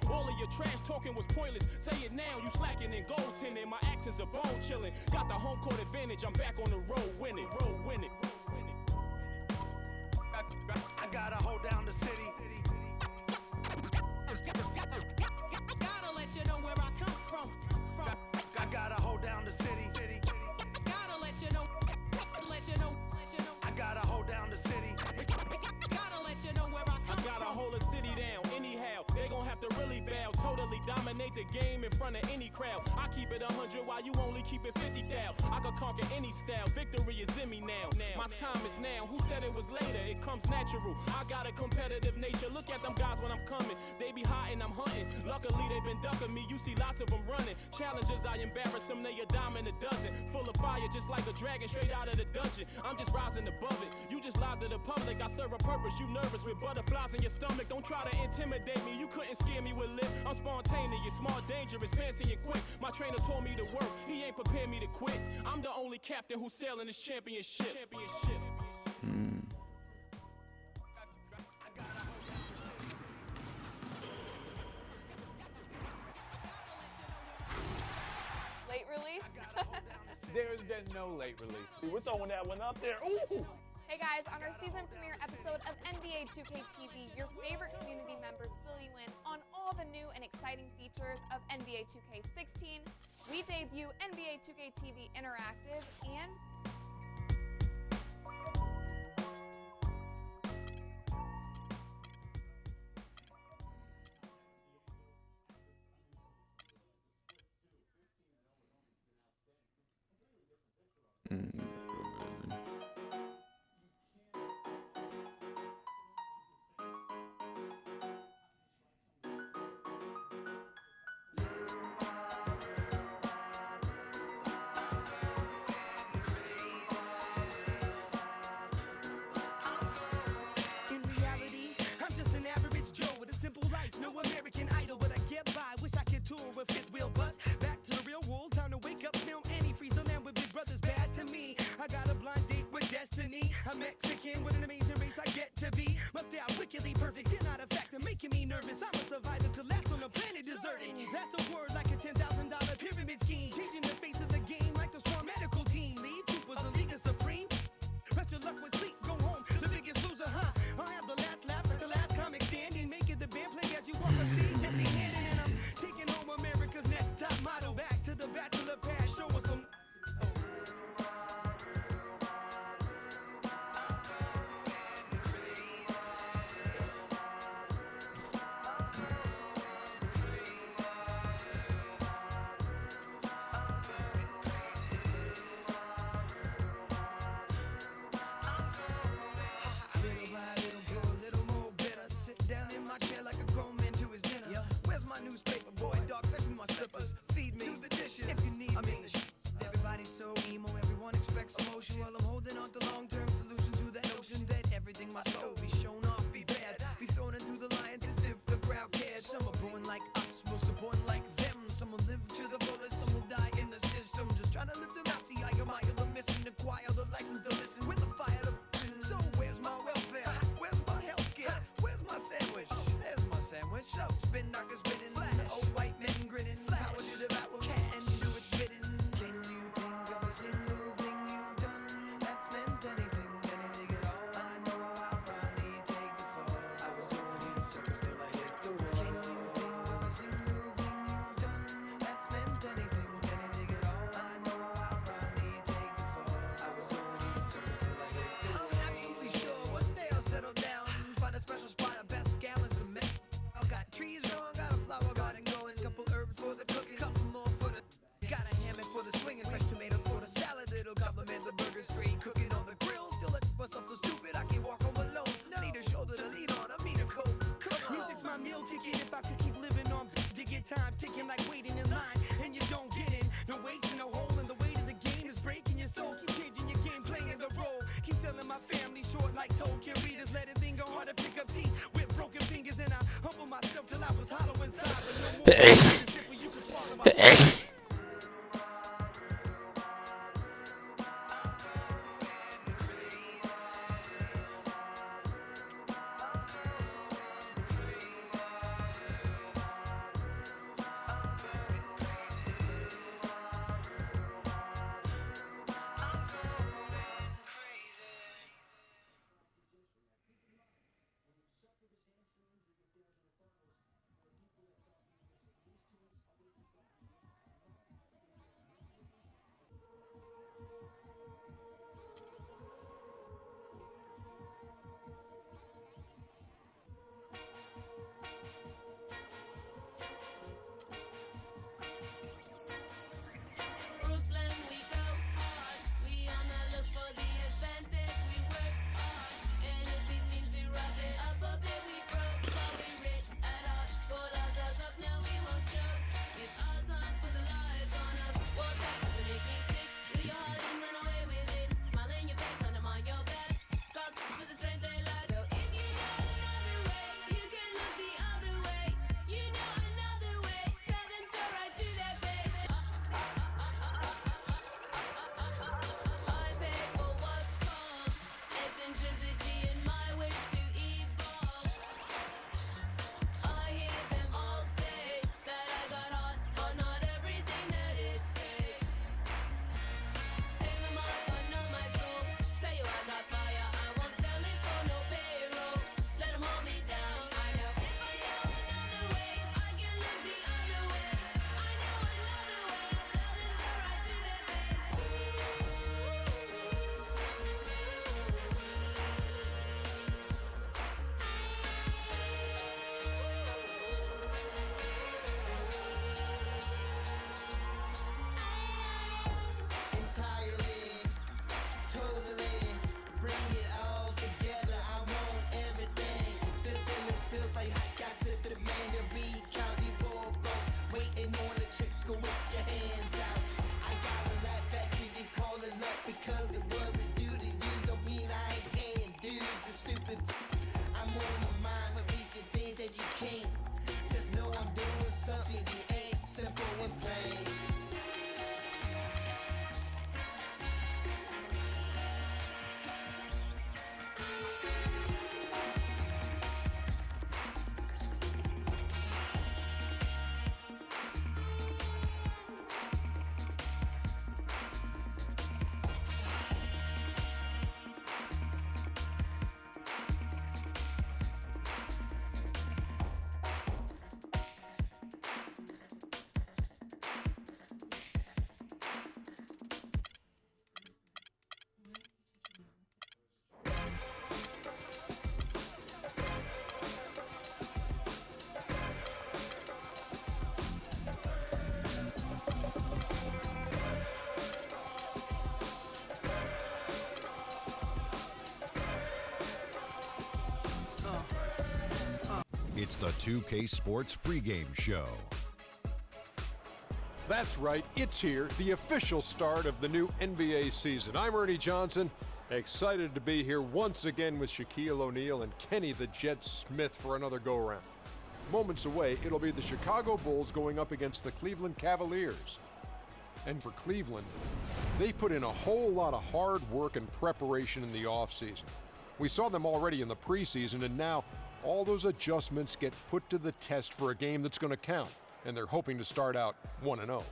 All of your trash talking was pointless. Say it now, you slacking in goaltending. My actions are bone chilling. Got the home court advantage, I'm back on the road winning. I gotta hold down the city. Gotta let you know where I come from. I gotta hold down the city. Gotta let you know. I gotta hold down the city. Gotta let you know where I come I gotta from. hold a city down anyhow. They gon' have to really bow. Totally dominate the game in front of any crowd. I keep it 100 while you only keep it 50 thou. I could conquer any style. Victory is in me now. My time is now. Who said it was later? It comes natural. I got a competitive nature. Look at them guys when I'm coming. They be hot and I'm hunting. Luckily they been ducking me. You see lots of them running. Challenges I embarrass them. They a dime in a dozen. Full of fire just like a dragon straight out of the dungeon. I'm just rising above it. You just lied to the public. I serve a purpose. You nervous with butterflies in your stomach. Don't try to intimidate me. You couldn't scare me with lip. I'm spontaneous, smart, dangerous, fancy and quick. My trainer told me to work. He ain't prepared me to quit. I'm the only captain who's sailing this championship. Late release? There's been no late release. We're throwing that one up there. Ooh. Hey guys, on our season premiere episode of NBA 2K TV, your favorite community members fill you in on all the new and exciting features of NBA 2K16. We debut NBA 2K TV Interactive and In reality, I'm just an average Joe with a simple life. No American Idol, but I get by. Wish I could tour with fifth wheel bus. Back to the real world, time to wake up, smell antifreeze. The land with big brothers bad to me. I got a blind date with destiny. I'm Mexican with an amazing race I get to be. My style wickedly perfect, you're not a factor, making me nervous. I'm a survivor, collapsed on the planet deserted. That's the word like a $10,000 pyramid scheme. Changing the face of the game like the Swarm medical team. Lead troopers, a league of supreme. Rest your luck with sleep, go home, the biggest loser, huh? I'll have the last laugh, like the last comic standing. Make it the band play as you walk on stage, empty-handed. And I'm taking home America's next top model. Back to the bachelor pad, show us some. Little by little, go a little more better. Sit down in my chair like a grown man to his dinner. Where's my newspaper, boy? Dog, fetch me my slippers. Feed me, do the dishes if you need me. Everybody's so emo, everyone expects emotion. While I'm holding on to long-term solution to that notion that everything must go, be shown off, be bad, be thrown into the lions as if the crowd cares. Some are born like us, most are born like them. Some will live to the fullest, some will die in the system. Just trying to live them out, see I admire the mission, acquire the license to listen with the fire to. So where's my welfare? Where's my healthcare? Where's my sandwich? There's my sandwich. So spin knockers spinning, old white men grinning. Power to devour, can't do its bidding. Can you think of a single thing you've done that's meant anything, anything at all? I know I'll probably take the fall. I was going in circles till I hit the wall. Can you think of a single thing you've done that's meant anything, anything at all? I know I'll probably take the fall. I was going in circles till I hit the wall. I'm absolutely sure one day I'll settle down, find a special spot, a best gallons of milk. I've got trees growing, got a flower garden going, couple herbs for the cooking, couple more for the. Got a hammock for the swinging, fresh tomatoes for the salad. It'll compliment the burger straight cooking on the grill. Still a myself so stupid I can't walk home alone. Need a shoulder to lean on. I need a coat. Come on. Music's my meal ticket. If I could keep living on digging times ticking like waiting in line, and you don't get in. No weights in no hole, and the weight of the game is breaking your soul. Keep changing your game, playing the role. Keep telling my family short like Tolkien readers. Let it linger hard to pick up teeth with broken fingers, and I humble myself till I was hollow inside. But no more. You can swallow my. It's the 2K Sports pregame show. That's right, it's here, the official start of the new NBA season. I'm Ernie Johnson, excited to be here once again with Shaquille O'Neal and Kenny the Jet Smith for another go-around. Moments away, it'll be the Chicago Bulls going up against the Cleveland Cavaliers. And for Cleveland, they put in a whole lot of hard work and preparation in the offseason. We saw them already in the preseason, and now all those adjustments get put to the test for a game that's going to count, and they're hoping to start out 1-0.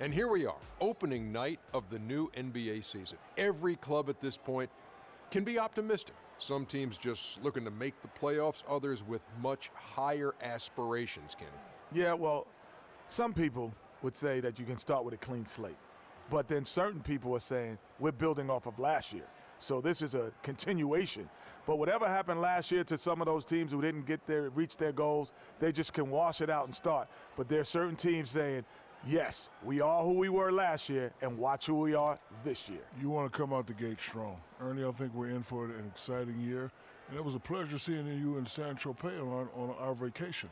And here we are, opening night of the new NBA season. Every club at this point can be optimistic. Some teams just looking to make the playoffs, others with much higher aspirations, Kenny. Yeah, well, some people would say that you can start with a clean slate. But then certain people are saying we're building off of last year. So this is a continuation. But whatever happened last year to some of those teams who didn't reach their goals, they just can wash it out and start. But there are certain teams saying, yes, we are who we were last year, and watch who we are this year. You want to come out the gate strong. Ernie, I think we're in for an exciting year. And it was a pleasure seeing you in San Tropez on our vacation.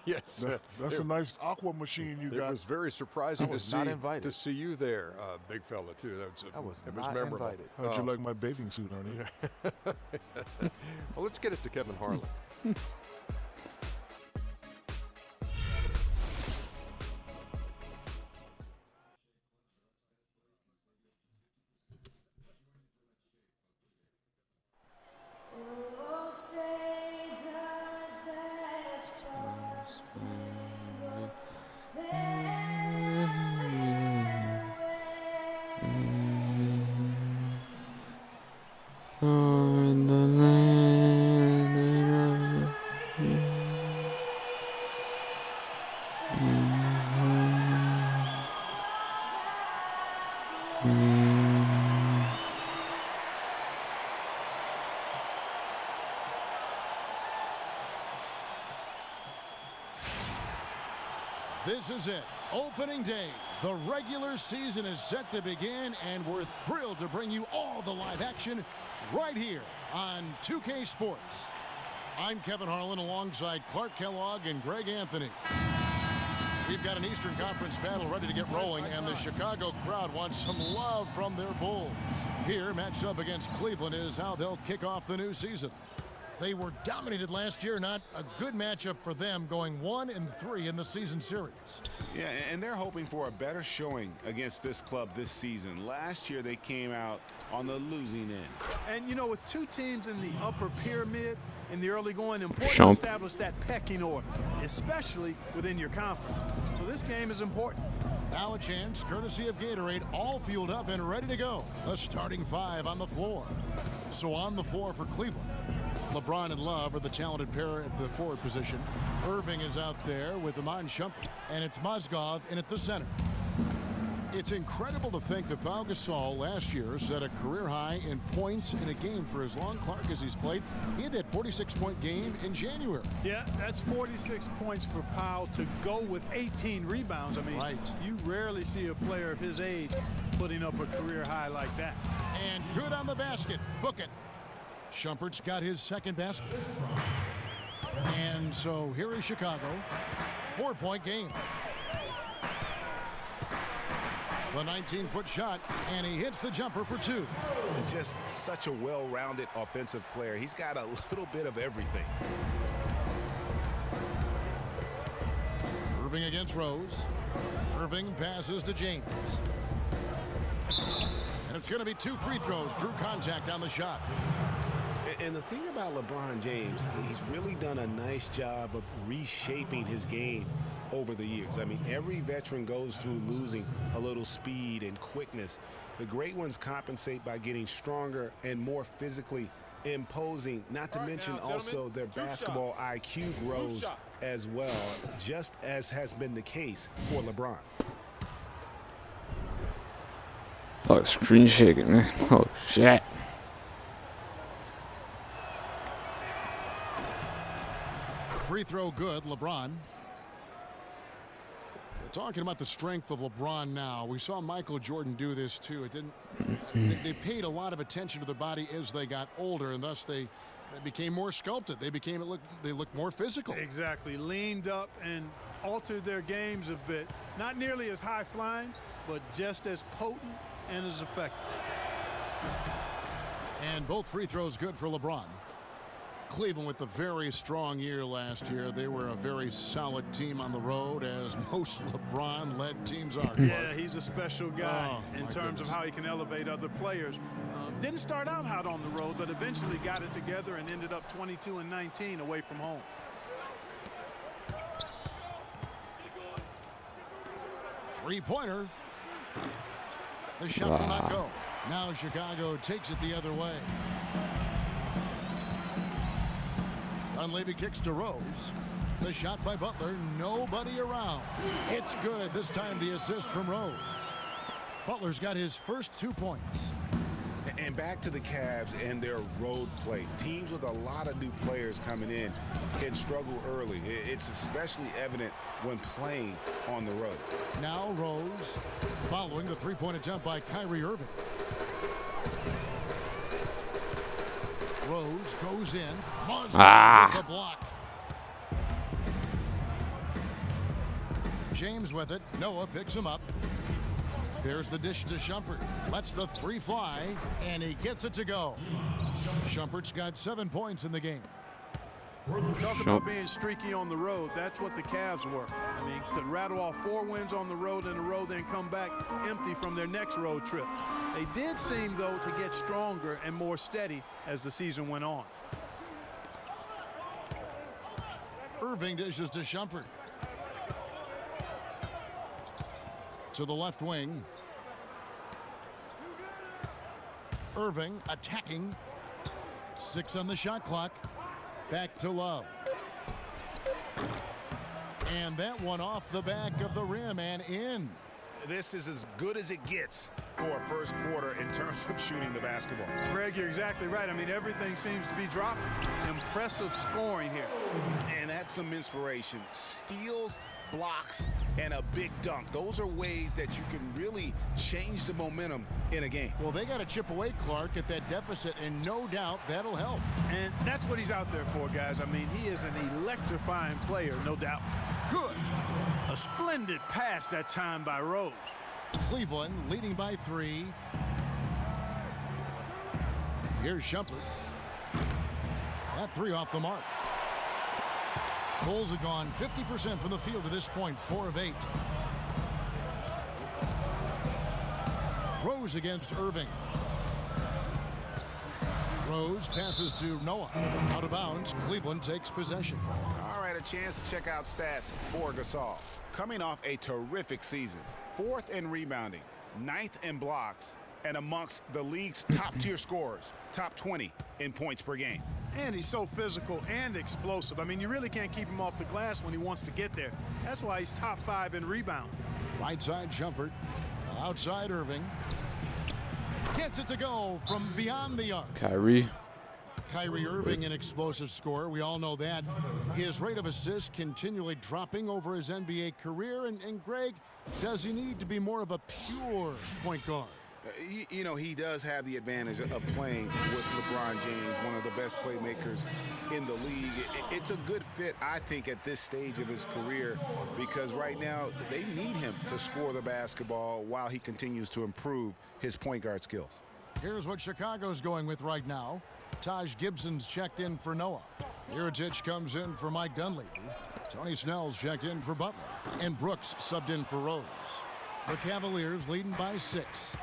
Yes. That's a nice aqua machine you got. It was very surprising to see you there, big fella, too. I was not memorable. invited. How'd you like my bathing suit, Ernie? Well, let's get it to Kevin Harlan. This is it. Opening day. The regular season is set to begin, and we're thrilled to bring you all the live action right here on 2K Sports. I'm Kevin Harlan alongside Clark Kellogg and Greg Anthony. We've got an Eastern Conference battle ready to get rolling, and the Chicago crowd wants some love from their Bulls. Here, matched up against Cleveland, is how they'll kick off the new season. They were dominated last year, not a good matchup for them, going 1-3 in the season series. Yeah, and they're hoping for a better showing against this club this season. Last year, they came out on the losing end. And, you know, with two teams in the upper pyramid in the early going, important to establish that pecking order, especially within your conference. So this game is important. Now a chance, courtesy of Gatorade, all fueled up and ready to go. The starting five on the floor. So on the floor for Cleveland, LeBron and Love are the talented pair at the forward position. Irving is out there with Iman Shumpert, and it's Mozgov in at the center. It's incredible to think that Pau Gasol last year set a career high in points in a game for as long, Clark, as he's played. He had that 46-point game in January. Yeah, that's 46 points for Pau to go with 18 rebounds. I mean, you rarely see a player of his age putting up a career high like that. And good on the basket. Book it. Shumpert's got his second basket. And so here is Chicago. 4-point game. The 19-foot shot, and he hits the jumper for two. Just such a well-rounded offensive player. He's got a little bit of everything. Irving against Rose. Irving passes to James. And it's going to be two free throws. Drew contact on the shot. And the thing about LeBron James, he's really done a nice job of reshaping his game over the years. I mean, every veteran goes through losing a little speed and quickness. The great ones compensate by getting stronger and more physically imposing, not to mention also their basketball IQ grows as well, just as has been the case for LeBron. Oh, screen shaking, man. Oh, shit. Free throw good, LeBron. We're talking about the strength of LeBron now. We saw Michael Jordan do this too. It didn't. They paid a lot of attention to their body as they got older, and thus they They became more sculpted. They looked more physical. Exactly. Leaned up and altered their games a bit. Not nearly as high flying, but just as potent and as effective. And both free throws good for LeBron. Cleveland with a very strong year last year. They were a very solid team on the road, as most LeBron-led teams are. Yeah, he's a special guy in terms of how he can elevate other players. Didn't start out hot on the road, but eventually got it together and ended up 22-19 away from home. Three-pointer. The shot will not go. Now Chicago takes it the other way. Dunleavy kicks to Rose. The shot by Butler. Nobody around. It's good. This time the assist from Rose. Butler's got his first 2 points. And back to the Cavs and their road play. Teams with a lot of new players coming in can struggle early. It's especially evident when playing on the road. Now Rose following the three-point attempt by Kyrie Irving. Rose goes in. Mosley with the block. James with it. Noah picks him up. There's the dish to Shumpert. Lets the three fly, and he gets it to go. Shumpert's got 7 points in the game. Talk about being streaky on the road. That's what the Cavs were. I mean, could rattle off 4 wins on the road in a row, then come back empty from their next road trip. They did seem, though, to get stronger and more steady as the season went on. Irving dishes to Shumpert. To the left wing. Irving attacking. 6 on the shot clock. Back to Love. And that one off the back of the rim and in. This is as good as it gets for a first quarter in terms of shooting the basketball. Greg, you're exactly right. I mean, everything seems to be dropping. Impressive scoring here. And that's some inspiration. Steals, blocks, and a big dunk. Those are ways that you can really change the momentum in a game. Well, they got to chip away, Clark, at that deficit, and no doubt that'll help. And that's what he's out there for, guys. I mean, he is an electrifying player, no doubt. Good. A splendid pass that time by Rose. Cleveland leading by 3. Here's Shumpert. That 3 off the mark. Bulls have gone 50% from the field to this point, 4 of 8. Rose against Irving. Rose passes to Noah. Out of bounds, Cleveland takes possession. All right, a chance to check out stats for Gasol. Coming off a terrific season. 4th in rebounding, 9th in blocks, and amongst the league's top-tier scorers, top 20 in points per game. And he's so physical and explosive. I mean, you really can't keep him off the glass when he wants to get there. That's why he's top 5 in rebound. Right side Shumpert. Outside Irving. Gets it to go from beyond the arc. Kyrie Irving, an explosive scorer. We all know that. His rate of assists continually dropping over his NBA career. And Greg, does he need to be more of a pure point guard? You know, he does have the advantage of playing with LeBron James, one of the best playmakers in the league. It's a good fit, I think, at this stage of his career, because right now they need him to score the basketball while he continues to improve his point guard skills. Here's what Chicago's going with right now. Taj Gibson's checked in for Noah. Mirotic comes in for Mike Dunleavy. Tony Snell's checked in for Butler. And Brooks subbed in for Rose. The Cavaliers leading by 6.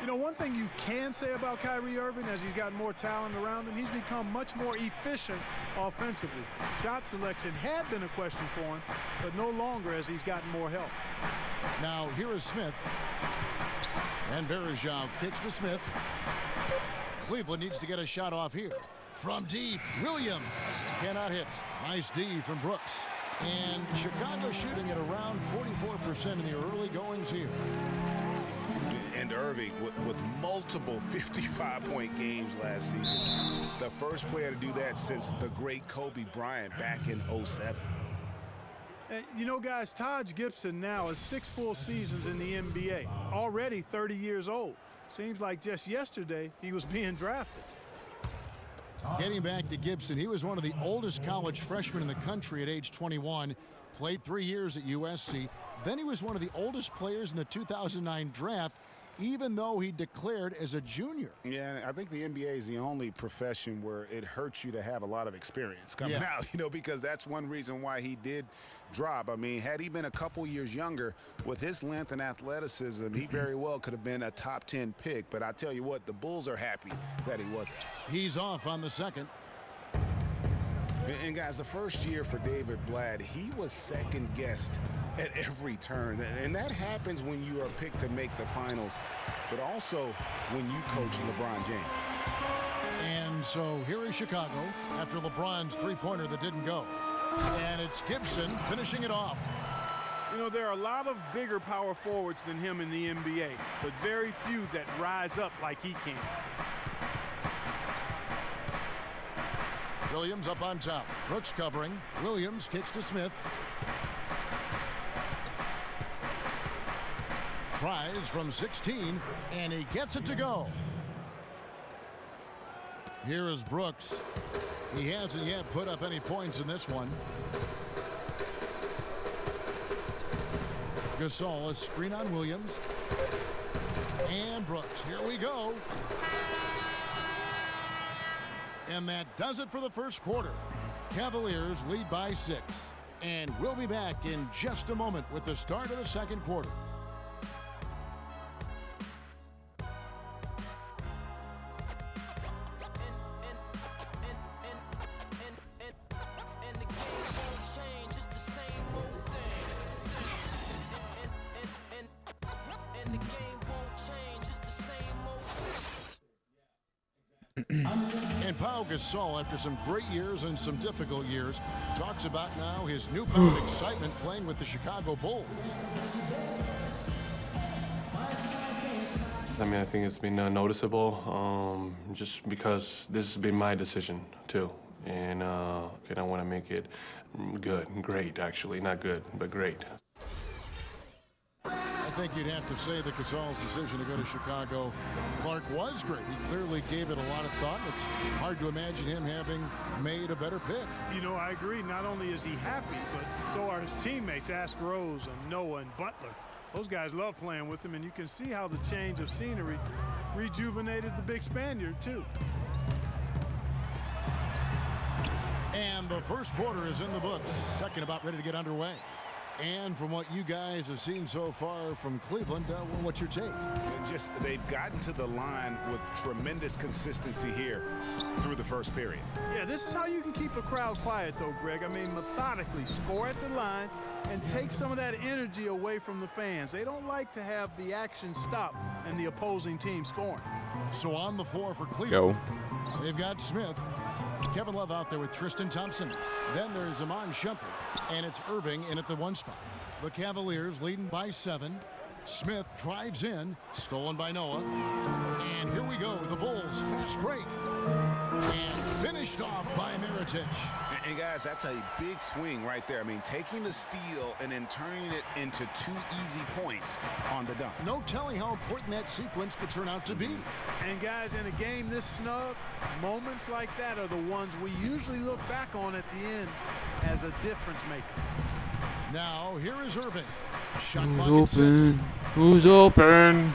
You know, one thing you can say about Kyrie Irving, as he's got more talent around him, he's become much more efficient offensively. Shot selection had been a question for him, but no longer as he's gotten more help. Now here is Smith. And Varejao kicks to Smith. Cleveland needs to get a shot off here. From deep, Williams cannot hit. Nice D from Brooks. And Chicago shooting at around 44% in the early goings here. And Irving with multiple 55-point games last season. The first player to do that since the great Kobe Bryant back in '07. And you know, guys, Taj Gibson now has 6 full seasons in the NBA. Already 30 years old. Seems like just yesterday he was being drafted. Getting back to Gibson, he was one of the oldest college freshmen in the country at age 21. Played 3 years at USC. Then he was one of the oldest players in the 2009 draft, even though he declared as a junior. Yeah, I think the NBA is the only profession where it hurts you to have a lot of experience coming out, because that's one reason why he did drop. I mean, had he been a couple years younger, with his length and athleticism, he very well could have been a top 10 pick. But I tell you what, the Bulls are happy that he wasn't. He's off on the second. And guys, the first year for David Blatt, he was second-guessed at every turn. And that happens when you are picked to make the finals, but also when you coach LeBron James. And so here is Chicago after LeBron's three-pointer that didn't go. And it's Gibson finishing it off. There are a lot of bigger power forwards than him in the NBA, but very few that rise up like he can. Williams up on top. Brooks covering. Williams kicks to Smith. Tries from 16, and he gets it to go. Here is Brooks. He hasn't yet put up any points in this one. Gasol, a screen on Williams. And Brooks. Here we go. And that does it for the first quarter. Cavaliers lead by 6. And we'll be back in just a moment with the start of the second quarter. And Pau Gasol, after some great years and some difficult years, talks about now his newfound excitement playing with the Chicago Bulls. I mean, I think it's been noticeable just because this has been my decision too. And I want to make it good, great actually, not good, but great. I think you'd have to say that Gasol's decision to go to Chicago, Clark, was great. He clearly gave it a lot of thought. It's hard to imagine him having made a better pick. I agree. Not only is he happy, but so are his teammates. Ask Rose and Noah and Butler. Those guys love playing with him, and you can see how the change of scenery rejuvenated the big Spaniard, too. And the first quarter is in the books. Second about ready to get underway. And from what you guys have seen so far from Cleveland, what's your take? They've gotten to the line with tremendous consistency here through the first period. Yeah, this is how you can keep a crowd quiet, though, Greg. I mean, methodically score at the line and take some of that energy away from the fans. They don't like to have the action stop and the opposing team scoring. So on the floor for Cleveland, they've got Smith. Kevin Love out there with Tristan Thompson. Then there's Iman Shumpert, and it's Irving in at the 1 spot. The Cavaliers leading by 7. Smith drives in, stolen by Noah. And here we go, the Bulls fast break. And finished off by Mirotic. And guys, that's a big swing right there. I mean, taking the steal and then turning it into 2 easy points on the dunk. No telling how important that sequence could turn out to be. And guys, in a game this snug, moments like that are the ones we usually look back on at the end as a difference maker. Now, here is Irving. Shot Who's open? Who's open?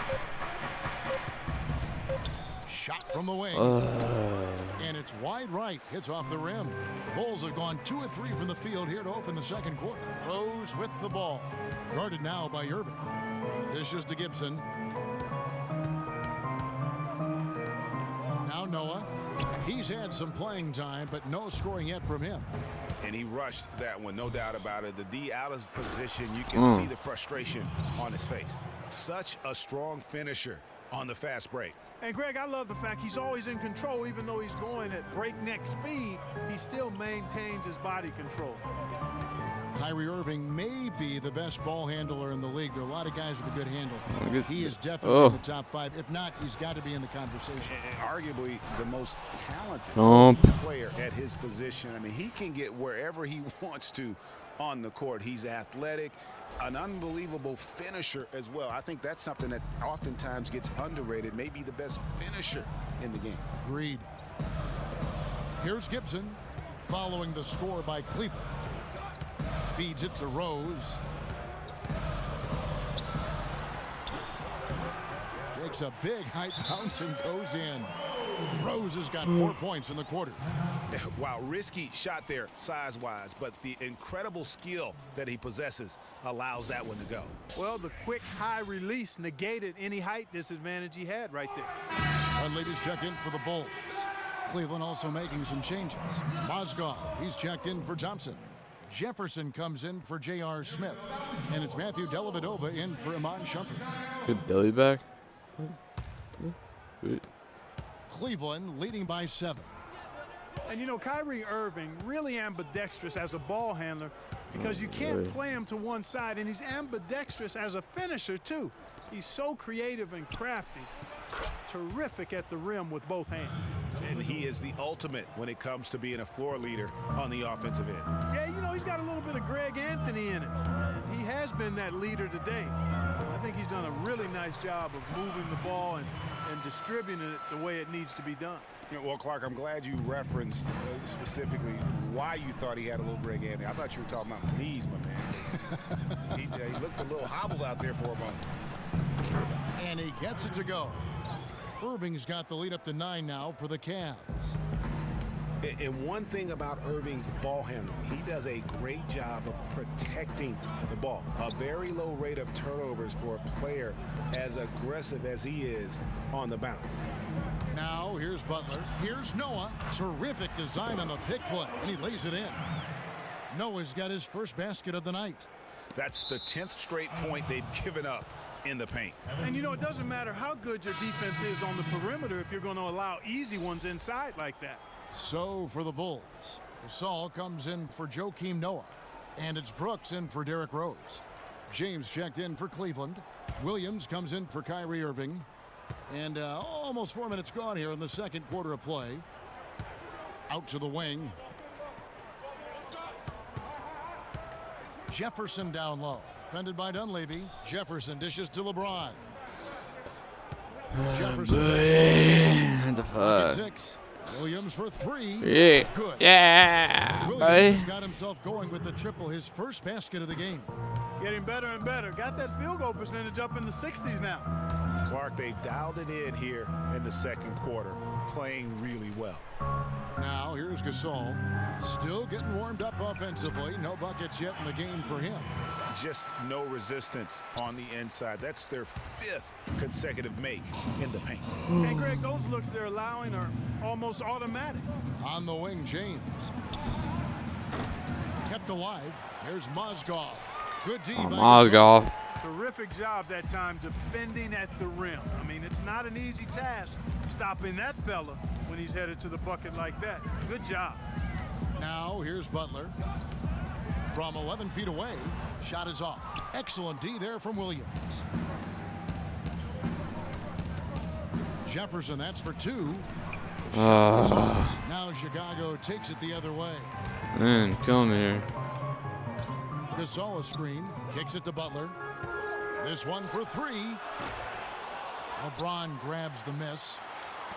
Shot from the wing. And it's wide right. Hits off the rim. The Bulls have gone 2 of 3 from the field here to open the second quarter. Rose with the ball. Guarded now by Irving. Dishes to Gibson. Now Noah. He's had some playing time, but no scoring yet from him. And he rushed that one, no doubt about it. The D out of position, you can see the frustration on his face. Such a strong finisher on the fast break. And Greg, I love the fact he's always in control. Even though he's going at breakneck speed, he still maintains his body control. Kyrie Irving may be the best ball handler in the league. There are a lot of guys with a good handle. He is definitely in the top 5. If not, he's got to be in the conversation. And arguably the most talented player at his position. I mean, he can get wherever he wants to on the court. He's athletic, an unbelievable finisher as well. I think that's something that oftentimes gets underrated. Maybe the best finisher in the game. Agreed. Here's Gibson, following the score by Cleveland. Feeds it to Rose. Takes a big high bounce and goes in. Rose has got 4 points in the quarter. Wow, risky shot there size-wise, but the incredible skill that he possesses allows that one to go. Well, the quick high release negated any height disadvantage he had right there. And ladies check in for the Bulls. Cleveland also making some changes. Mozgov, he's checked in for Thompson. Jefferson comes in for J.R. Smith. And it's Matthew Dellavedova in for Iman Shumpert. Good Delly back. Cleveland leading by 7. And you know, Kyrie Irving really ambidextrous as a ball handler because you can't play him to one side, and he's ambidextrous as a finisher too. He's so creative and crafty. Terrific at the rim with both hands. And he is the ultimate when it comes to being a floor leader on the offensive end. Yeah, you know, he's got a little bit of Greg Anthony in it. And he has been that leader today. I think he's done a really nice job of moving the ball and distributing it the way it needs to be done. Well, Clark, I'm glad you referenced specifically why you thought he had a little Greg Anthony. I thought you were talking about knees, my man. he looked a little hobbled out there for a moment. And he gets it to go. Irving's got the lead up to 9 now for the Cavs. And one thing about Irving's ball handling, he does a great job of protecting the ball. A very low rate of turnovers for a player as aggressive as he is on the bounce. Now here's Butler. Here's Noah. Terrific design on the pick play, and he lays it in. Noah's got his first basket of the night. That's the 10th straight point they've given up in the paint. And you know, it doesn't matter how good your defense is on the perimeter if you're going to allow easy ones inside like that. So for the Bulls, Gasol comes in for Joakim Noah, and it's Brooks in for Derrick Rose. James checked in for Cleveland. Williams comes in for Kyrie Irving. And almost 4 minutes gone here in the second quarter of play. Out to the wing. Jefferson down low. Defended by Dunleavy. Jefferson dishes to LeBron. Jefferson. What the fuck? 6. Williams for 3. Yeah. Good. Yeah. Williams has got himself going with the triple, his first basket of the game. Getting better and better. Got that field goal percentage up in the 60s now. Clark, they've dialed it in here in the second quarter, playing really well. Now here's Gasol, still getting warmed up offensively. No buckets yet in the game for him. Just no resistance on the inside. That's their 5th consecutive make in the paint. Hey, Greg, those looks they're allowing are almost automatic. On the wing, James. Kept alive. Here's Mozgov. Good D by Mozgov. Terrific job that time defending at the rim. I mean, it's not an easy task stopping that fella when he's headed to the bucket like that. Good job. Now here's Butler. From 11 feet away, shot is off. Excellent D there from Williams. Jefferson, that's for 2. Now Chicago takes it the other way. Man, kill me here. Gasol screen, kicks it to Butler. This one for 3. LeBron grabs the miss.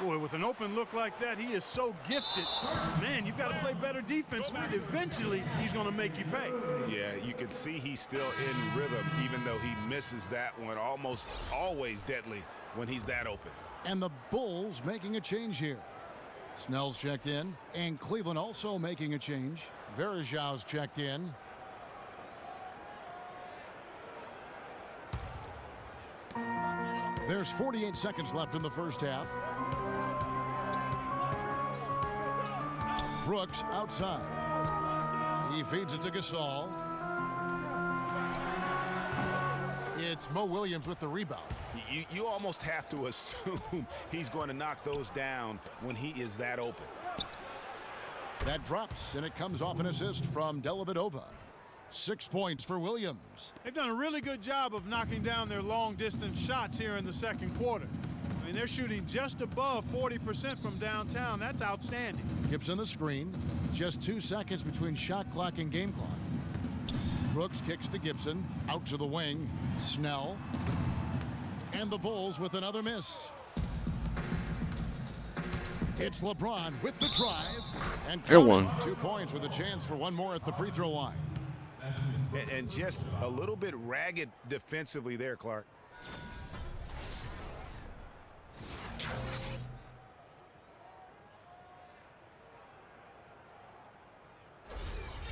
Boy, with an open look like that, he is so gifted. Man, you've got to play better defense. Eventually, he's going to make you pay. Yeah, you can see he's still in rhythm, even though he misses that one. Almost always deadly when he's that open. And the Bulls making a change here. Snell's checked in, and Cleveland also making a change. Varejão's checked in. There's 48 seconds left in the first half. Brooks outside. He feeds it to Gasol. It's Mo Williams with the rebound. You almost have to assume he's going to knock those down when he is that open. That drops, and it comes off an assist from Dellavedova. 6 points for Williams. They've done a really good job of knocking down their long-distance shots here in the second quarter. I mean, they're shooting just above 40% from downtown. That's outstanding. Gibson the screen. Just 2 seconds between shot clock and game clock. Brooks kicks to Gibson. Out to the wing. Snell. And the Bulls with another miss. It's LeBron with the drive. And Good one. 2 points with a chance for one more at the free throw line. And just a little bit ragged defensively there, Clark.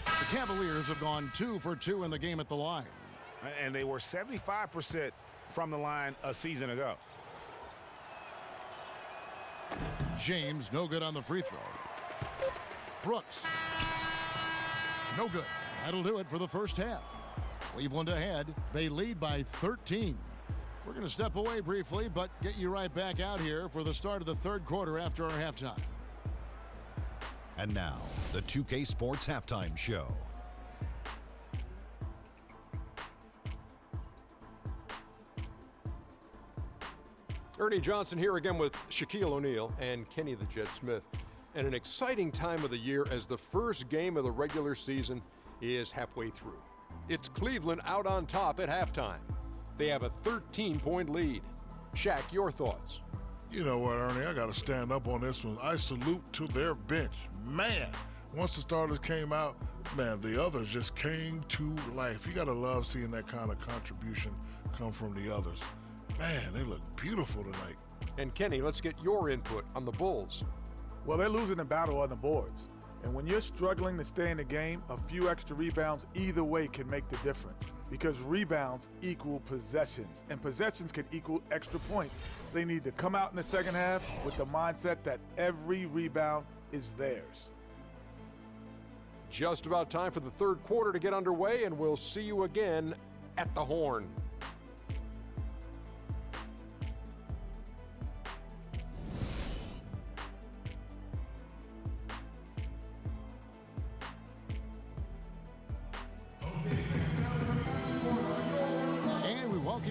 The Cavaliers have gone 2 for 2 in the game at the line. And they were 75% from the line a season ago. James, no good on the free throw. Brooks. No good. That'll do it for the first half. Cleveland ahead. They lead by 13. We're going to step away briefly, but get you right back out here for the start of the third quarter after our halftime. And now, the 2K Sports Halftime Show. Ernie Johnson here again with Shaquille O'Neal and Kenny the Jet Smith. And an exciting time of the year as the first game of the regular season is halfway through. It's Cleveland out on top at halftime. They have a 13-point lead. Shaq, your thoughts? You know what, Ernie? I got to stand up on this one. I salute to their bench. Man, once the starters came out, man, the others just came to life. You got to love seeing that kind of contribution come from the others. Man, they look beautiful tonight. And Kenny, let's get your input on the Bulls. Well, they're losing the battle on the boards. And when you're struggling to stay in the game, a few extra rebounds either way can make the difference. Because rebounds equal possessions, and possessions can equal extra points. They need to come out in the second half with the mindset that every rebound is theirs. Just about time for the third quarter to get underway, and we'll see you again at the Horn.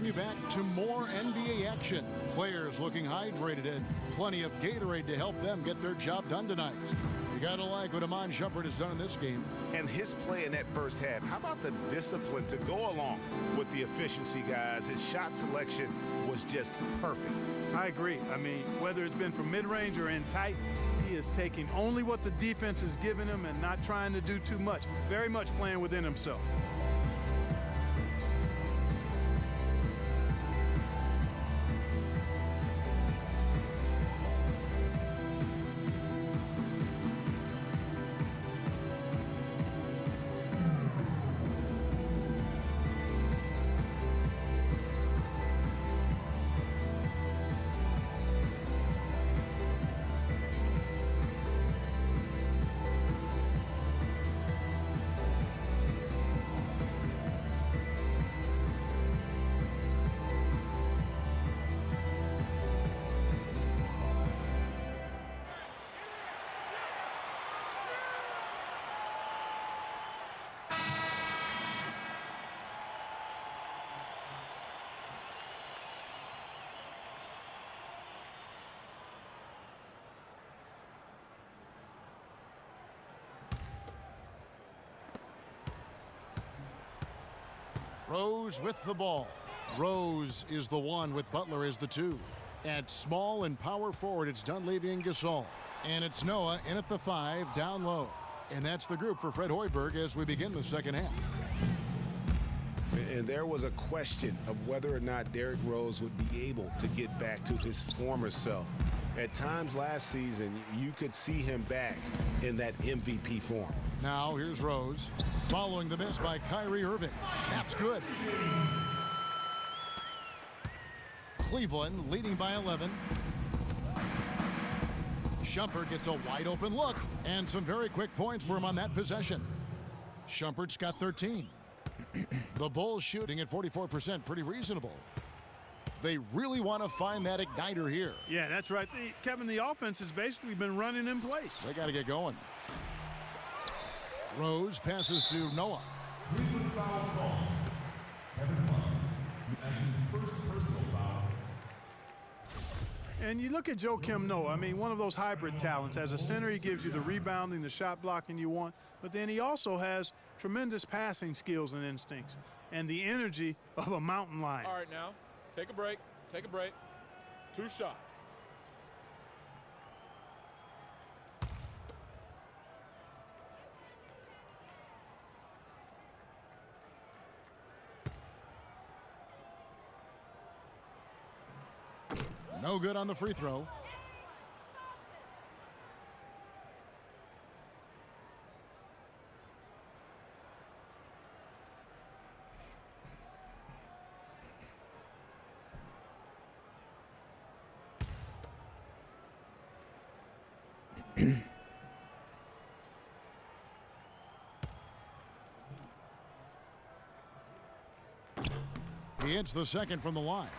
You back to more NBA action. Players looking hydrated and plenty of Gatorade to help them get their job done tonight. You gotta like what Iman Shumpert has done in this game. And his play in that first half, how about the discipline to go along with the efficiency, guys? His shot selection was just perfect. I agree. I mean, whether it's been from mid-range or in tight, he is taking only what the defense is giving him and not trying to do too much. Very much playing within himself. Rose with the ball. Rose is the one with Butler as the two. At small and power forward, it's Dunleavy and Gasol. And it's Noah in at the 5, down low. And that's the group for Fred Hoiberg as we begin the second half. And there was a question of whether or not Derrick Rose would be able to get back to his former self. At times last season, you could see him back in that MVP form. Now here's Rose, following the miss by Kyrie Irving. That's good. Cleveland leading by 11. Shumpert gets a wide open look and some very quick points for him on that possession. Shumpert's got 13. The Bulls shooting at 44%, pretty reasonable. They really want to find that igniter here. Yeah, that's right. Kevin, the offense has basically been running in place. They got to get going. Rose passes to Noah. Cleveland foul call. Kevin Love. That's his first personal foul. And you look at Joakim Noah, I mean, one of those hybrid talents. As a center, he gives you the rebounding, the shot blocking you want, but then he also has tremendous passing skills and instincts and the energy of a mountain lion. All right, now, take a break. Take a break. 2 shots. No good on the free throw. He hits the second from the line.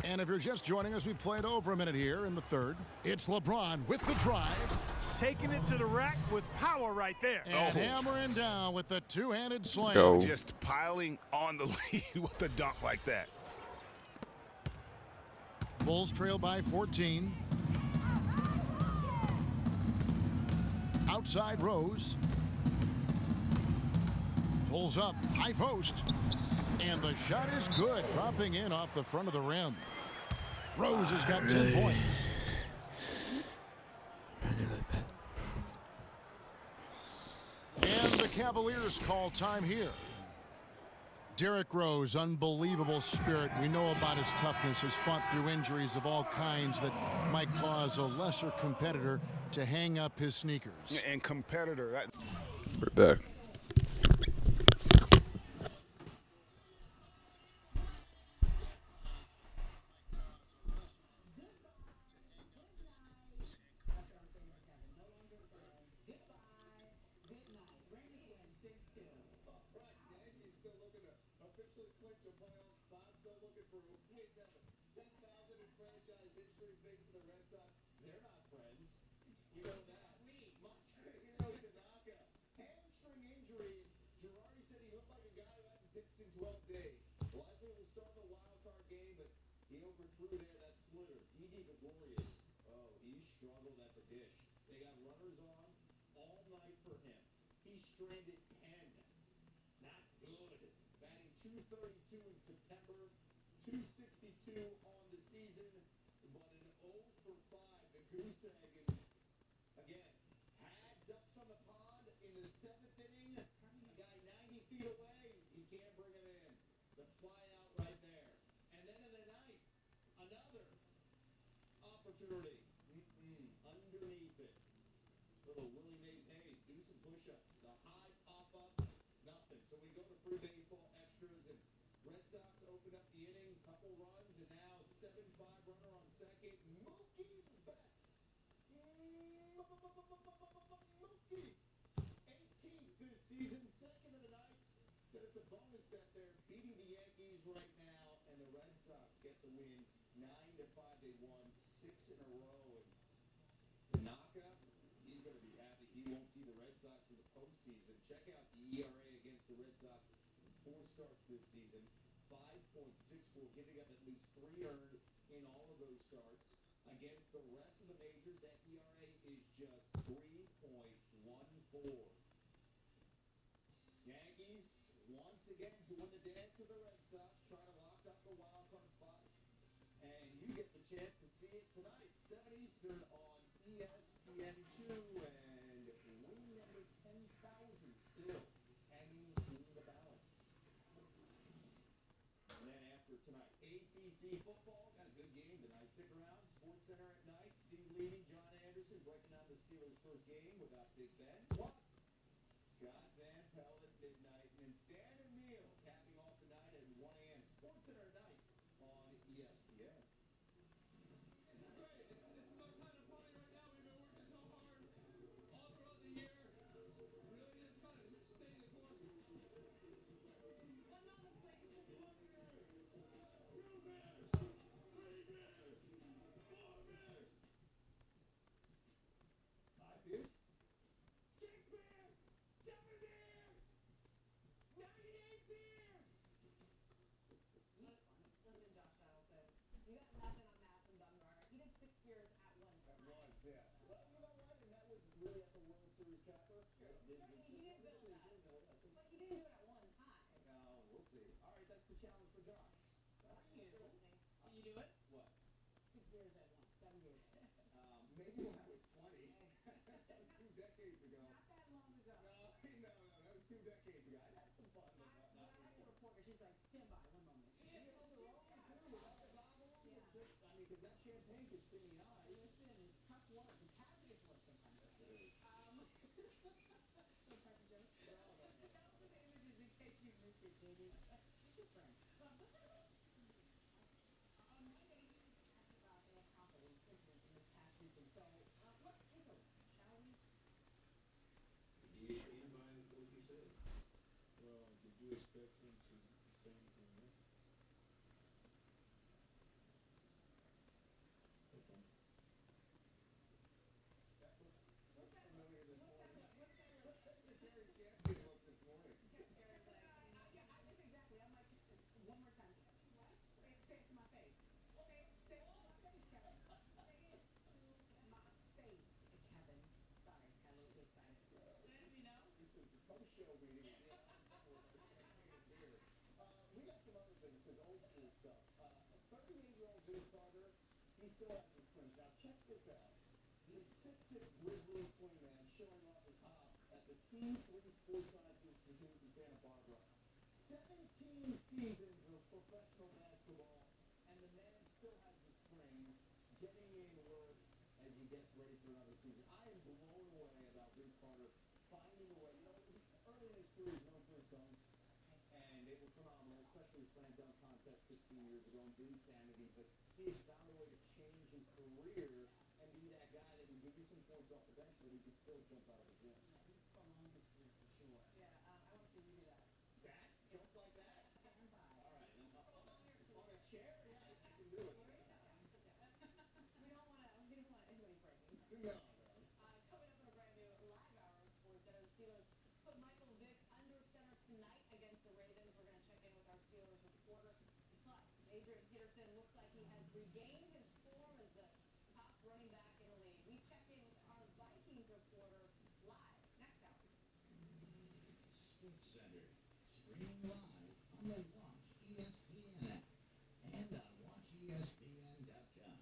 And if you're just joining us, we played over a minute here in the third. It's LeBron with the drive. Taking it to the rack with power right there. And hammering down with the two-handed slam. Go. Just piling on the lead with a dunk like that. Bulls trail by 14. Outside Rose. Pulls up, high post. And the shot is good, dropping in off the front of the rim. Rose has got 10 points. And the Cavaliers call time here. Derrick Rose, unbelievable spirit. We know about his toughness, has fought through injuries of all kinds that might cause a lesser competitor to hang up his sneakers. And competitor. We're back. Stranded 10. Not good. Batting 232 in September, 262 on the season, but an 0 for 5. The goose egg. And again, had ducks on the pond in the 7th inning. A guy 90 feet away, he can't bring it in. The fly out right there. And then in the 9th, opportunity. Underneath it. Little Willie Mays Hayes, do some push-ups. The high pop-up, nothing. So we go to free baseball extras, and Red Sox open up the inning, couple runs, and now it's 7-5 runner on second. Mookie Betts. Mookie. 18th this season, second of the night. Said it's a bonus bet there, beating the Yankees right now, and the Red Sox get the win. 9-5, they won 6 in a row. And Tanaka, he's going to be happy. He won't see the Red Sox in the postseason. Check out the ERA against the Red Sox in 4 starts this season. 5.64, giving up at least 3 earned in all of those starts. Against the rest of the majors, that ERA is just 3.14. Yankees, once again, doing the dance with the Red Sox, trying to lock up the wild card spot. And you get the chance to see it tonight, 7 Eastern on ESPN2, and win number 10,000 still hanging in the balance. And then after tonight, ACC football, got a good game tonight. Stick around, Sports Center at night. Steve Levy, John Anderson breaking down the Steelers' first game without Big Ben. Plus, Scott Van Pelt at midnight, and then Stan and Neil capping off the night at 1 a.m. Sports Center at night on ESPN. Challenge for Josh. You do it? What? 6 years at once, 7 years. Maybe when I was 20. 2 decades ago. Not that long ago. No, that was 2 decades ago. I'd have some fun with that. I have a reporter, she's like, stand by, 1 moment. She held her own, too, without the goggles. Yeah. Because that champagne could sting the eyes. Listen, it's tough work. It's hazardous work sometimes. It is. Sometimes, Joe. Tell us the images in case you missed it, Jamie. Your friend. On Monday, you talked about their confidence in this past weekend. So let's take a look, shall we? Do you stand by what you said? Well, did you expect him to say anything else? Okay. What's familiar this morning? What's the Terry Champion look this morning? One more time. What? Say it to my face. Say it to my face, Kevin. Say it to my face, Kevin. Sorry, got a little too excited. Let me know. This is the post-show meeting. We got some other things, because old school stuff. 38-year-old Vince Carter, he still has the springs. Now check this out. The 6'6" Grizzlies swingman showing off his hops at the P3 Sports Science Institute in Santa Barbara. 17 seasons of professional basketball, and the man still has the springs, getting in work as he gets ready for another season. I am blown away about Vince Carter finding a way. You know, early in his career, he's known for his dunks, and they were phenomenal, especially the slam dunk contest 15 years ago and Insanity, but he has found a way to change his career and be that guy that can give you some points off the bench, but he can still jump out of the gym. Yeah, he's prolonged his career for sure. Yeah, I want to redo that. That? Jump like that? Stand by. All right. On a chair? Yeah, you can do it. We don't want anybody breaking. No. Coming up in a brand new live hour of sports, the Steelers put Michael Vick under center tonight against the Ravens. We're going to check in with our Steelers reporter. Plus, Adrian Peterson looks like he has regained his form as the top running back in the league. We check in with our Vikings reporter live next hour. Sports Center, streaming live on the Watch ESPN app and on WatchESPN.com.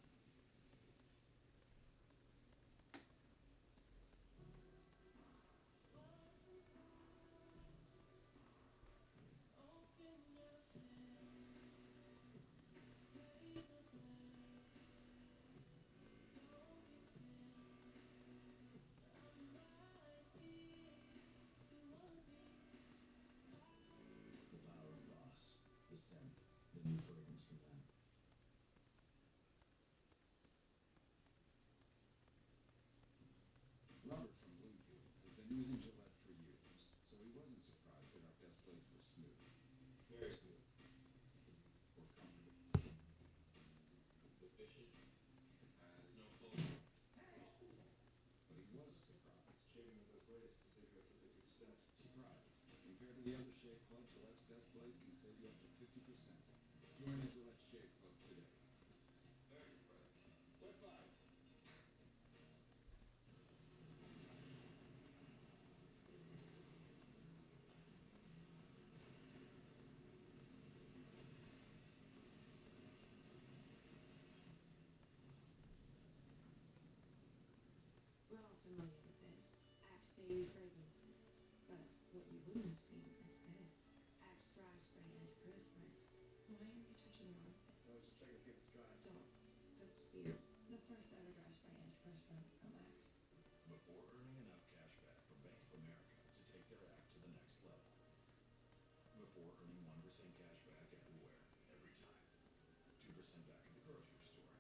surprises. Compared to the other Shave Club, Gillette's best blades can save you up to 50%. Join the Gillette Shave Club today. Very surprising. What 5? We're all familiar with this. Axe stained fragrances. But what you wouldn't have seen is this. Axe dry spray antiperspirant. Why are you touching your armpit? I was just checking to see if it's dry. Don't. That's weird. The first ever dry spray antiperspirant of Axe. Before earning enough cash back from Bank of America to take their act to the next level. Before earning 1% cash back everywhere, every time. 2% back at the grocery store.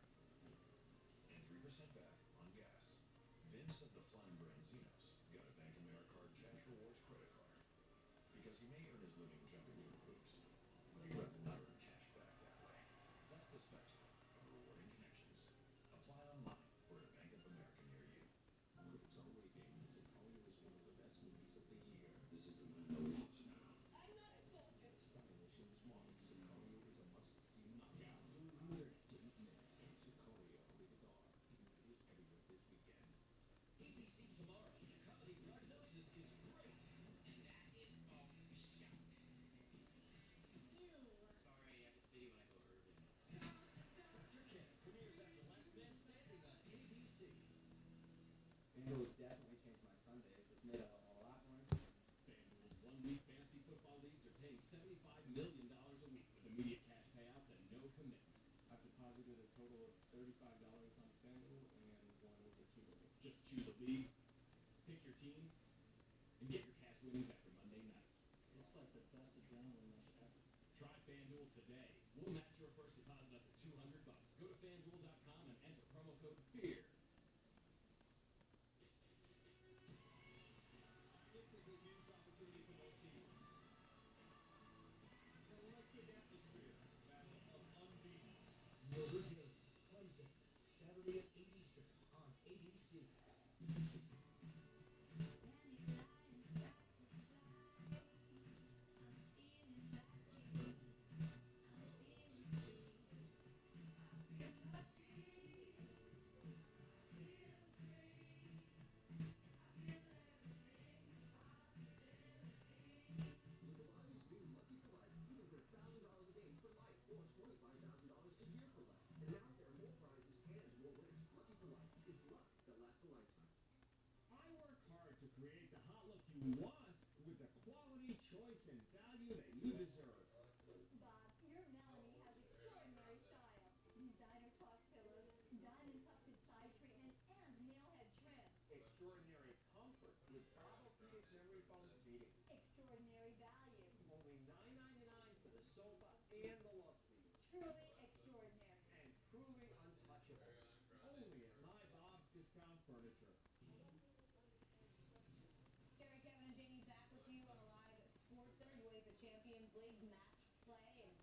And 3% back on gas. Vince of the Flying Branzinos got a Bank AmeriCard Cash Rewards credit card. Because he may earn his living jumping through hoops, but he'd rather not earn cash back that way. That's the spectacle of rewarding connections. Apply online or at a Bank of America near you. Critics are rating Sicario is one of the best movies of the year. This is the window now. I'm not a soldier. Stylish and smart, Sicario is a must-see knockout. Don't miss Sicario rated R. Is everywhere this weekend. ABC tomorrow. Comedy Prognosis is great. And that is off the shot. Sorry, I have to stay when I go urban. Dr. Ken premieres after Last Man Standing on ABC. FanDuel has definitely changed my Sundays. It's made a lot more interesting. FanDuel's one-week fantasy football leagues are paying $75 million a week with immediate cash payouts and no commitment. I've deposited a total of $35 on FanDuel and won over T-Mobile. Just choose a league, pick your team, and get your cash winnings after Monday night. It's like the best adrenaline rush ever. Try FanDuel today. We'll match your first deposit up to $200. Go to FanDuel.com and enter promo code FEAR. This is a huge opportunity for both teams. An electric atmosphere. Battle of Unbeatens. Notre Dame, Clemson, Saturday at 8 Eastern on ABC. I work hard to create the hot look you want with the quality, choice, and value that you deserve. Bob, your Melanie has extraordinary style. Designer cloth pillows, diamond tufted side treatment, and nail-head trim. Extraordinary comfort with orthopedic memory foam seating. Extraordinary value. Only $9.99 for the sofa and the love seat. Truly extraordinary. And truly untouchable. Only at My Bob's Discount Furniture. Terry, Kevin, and Jamie back with you on a live Sports Center UEFA Champions League match play. And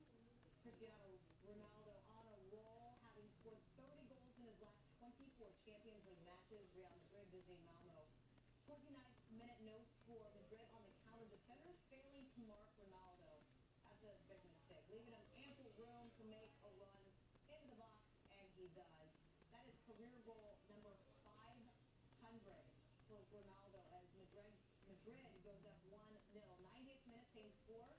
Cristiano Ronaldo on a roll, having scored 30 goals in his last 24 Champions League matches. Real Madrid visiting Malmo. 29th minute, no score. Madrid on the counter. Defenders failing to mark Ronaldo. That's a big mistake, leaving him ample room to make a run into the box, and he does. That is career goal number 500 for Ronaldo as Madrid goes up 1-0. 90th minute, same score.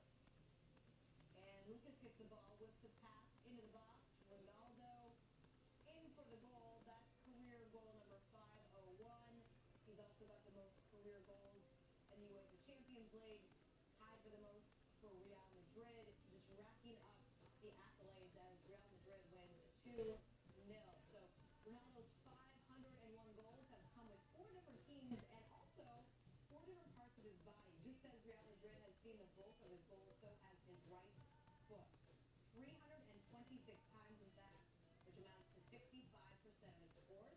And Lucas gets the ball, whips a pass into the box. Ronaldo in for the goal. That's career goal number 501. He's also got the most career goals in the UEFA Champions League. Tied for the most for Real Madrid. Just racking up the accolades as Real Madrid wins 2-0. So Ronaldo's 501 goals have come with 4 different teams and also 4 different parts of his body. Just as Real Madrid has seen the bulk of his goals, so has his right foot. 326 times, in fact, which amounts to 65% of his scores.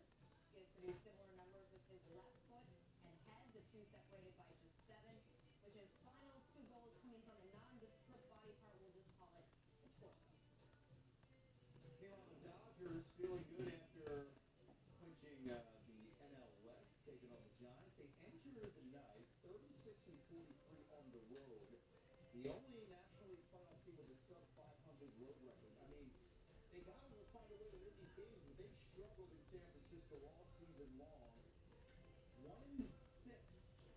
He has produced similar numbers with his left foot and head, the two separated by just 7, with his final 2 goals coming from a nondescript body part. We'll just call it the torso. Meanwhile, the Dodgers feeling good after clinching the NL West, taking on the Giants. They entered the night 36-4 43 on the road. The only National League final team with a sub-500 road record. I mean, they got to find a way to win these games, but they've struggled in San Francisco all season long. 1-6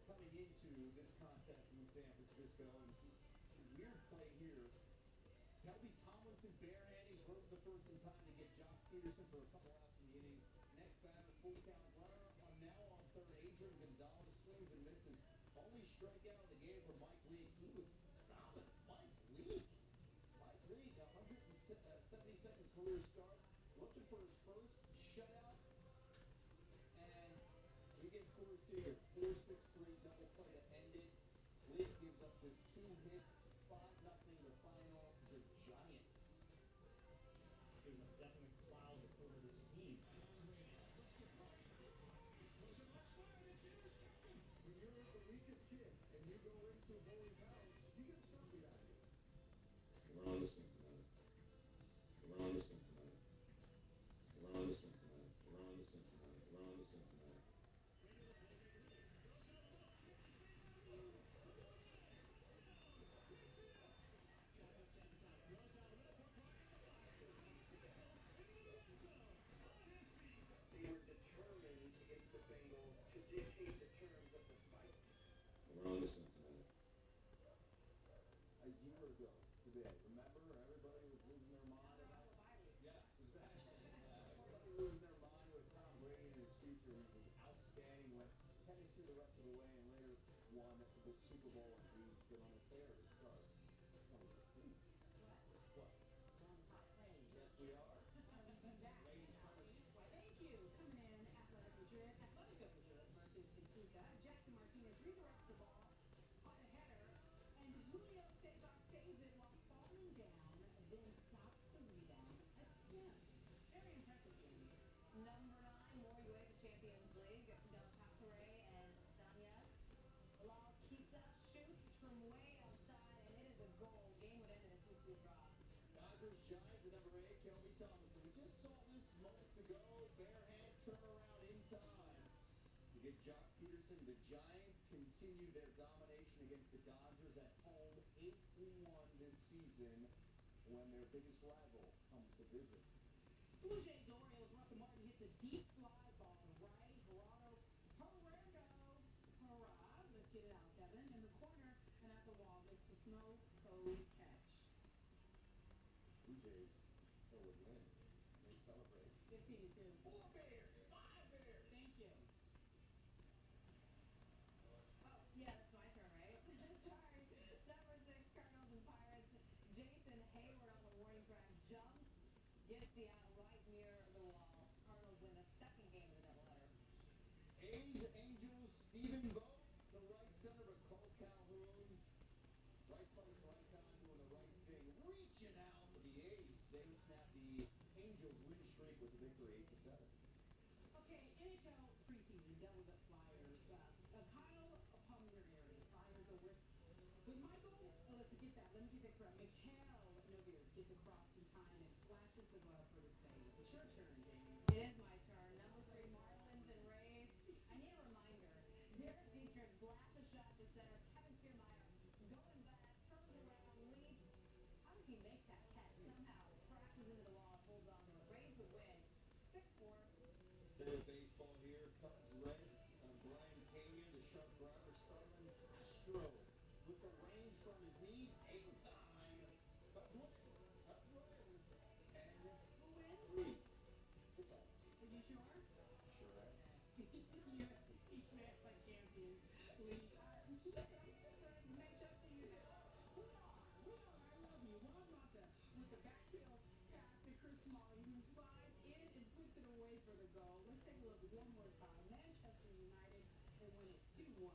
coming into this contest in San Francisco. And weird play here. Kelby Tomlinson barehanding, throws the first in time to get Jock Peterson for a couple outs in the inning. Next batter, full count runner. Now on third, Adrian Gonzalez swings and misses. Only strikeout of the game for Mike Leake. He was dominant. Mike Leake, 172nd career start. Looking for his first shutout. And he gets Corey Seager. 4-6 straight double play to end it. Leake gives up just 2 hits. 5-0 the final. The Giants. There's a definite cloud over this team. When you're the weakest kid and you go into a bully's house, you get something out of it. We're on this one tonight. We're on this one tonight. We're on this one tonight. We're on this one tonight. We're on this one tonight. They were determined against the Bengals to dictate the terms of the fight. We're on this one tonight. A year ago today, remember, everybody was losing their mind about yes, exactly. Everybody losing their mind with Tom Brady and his future. He was outstanding, went 10-2 the rest of the way, and later won the Super Bowl. And he's been on a tear to start. What? Yes, we are. Ladies first. Thank you. Coming in, Athletic Madrid versus Benfica. Jackson Martinez redirects the ball on a header, and Julio Cesar saves it while falling down, then stops the rebound again. Very impressive game. Number 9, more UEFA Champions League. Del Pasere and Stania. Bilal Kisa shoots from way outside, and it is a goal. Game would end in a 2-2 draw. Dodgers Giants at number 8, Kelby Tomlinson. We just saw this moments ago. Bare hand turnaround in time to get Jock Peterson. The Giants continue their domination against the Dodgers at home, 8-1 this season when their biggest rival comes to visit. Blue Jays Orioles, Russell Martin hits a deep fly ball to right. Gerardo Hurrah, let's get it out, Kevin, in the corner and at the wall makes the snow cone catch. Blue Jays still would win. They celebrate. 15-2. 4 Bears, 5 Bears. Thank you. Oh, yeah, that's my turn, right? Sorry. Number 6, Cardinals and Pirates. Jason Hayward on the warning track jumps, gets the out right near the wall. Cardinals win the second game of the doubleheader. A's, Angels, Stephen Vogt, the right center, but Cole Calhoun. Right place, right time, doing the right thing. Reaching out for the A's. They snap the Angels win streak with the victory 8-7. Okay, NHL preseason, Devils at Flyers. Kyle Palmieri, Flyers are with Michael, let's get that. Let me get that correct. Mikhail Novir gets across in time and flashes the ball for the save. It's your turn, Jamie. It is my turn. Number 3, Marlins and Rays. I need a reminder. Derek Dietrich blasts a shot to center. Kevin Kiermaier going back, turns around, leaps. How does he make that catch? Somehow crashes into the wall, holds on to it. Rays would win 6-4. Stay with baseball here. Cubs, Reds, Brian Kagan, the sharp driver, Starlin Astro. With the range from his knees, aim time. And Who wins? 3. The Cubs. Are you sure? Sure am. Yeah, he smashed my champions. League. Match up to you. We are. I love you. Juan Mata with the backfield pass to Chris Smalley, who slides in and puts it away for the goal. Let's take a look one more time. Manchester United, they win it 2-1.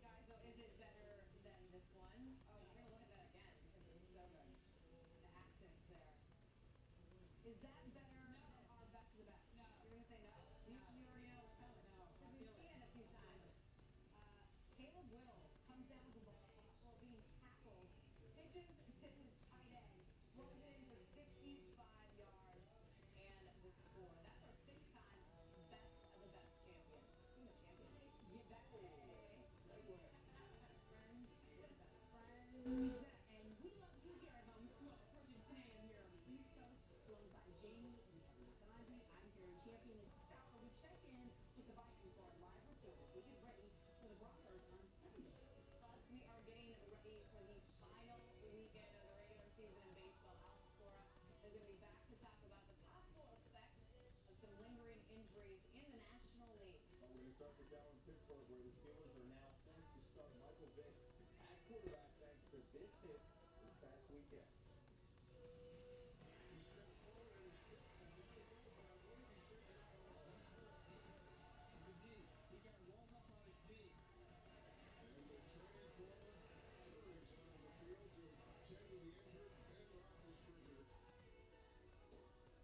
Guys, though, is it better than this one? Oh, we're gonna look at that again because it's so good. The access there. Is that better than our best of the best? No. You're gonna say no? You already know what's coming. No. We've seen it a few times. Caleb Whittle comes down with the ball while being tackled, pitches to his tight end, throws it in for 65 yards, and the score. That's our 6-time best of the best champion. Champion. Yeah, that injuries in the National League. We're going to start this out in Pittsburgh, where the Steelers are now forced to start Michael Vick at quarterback thanks to this hit this past weekend.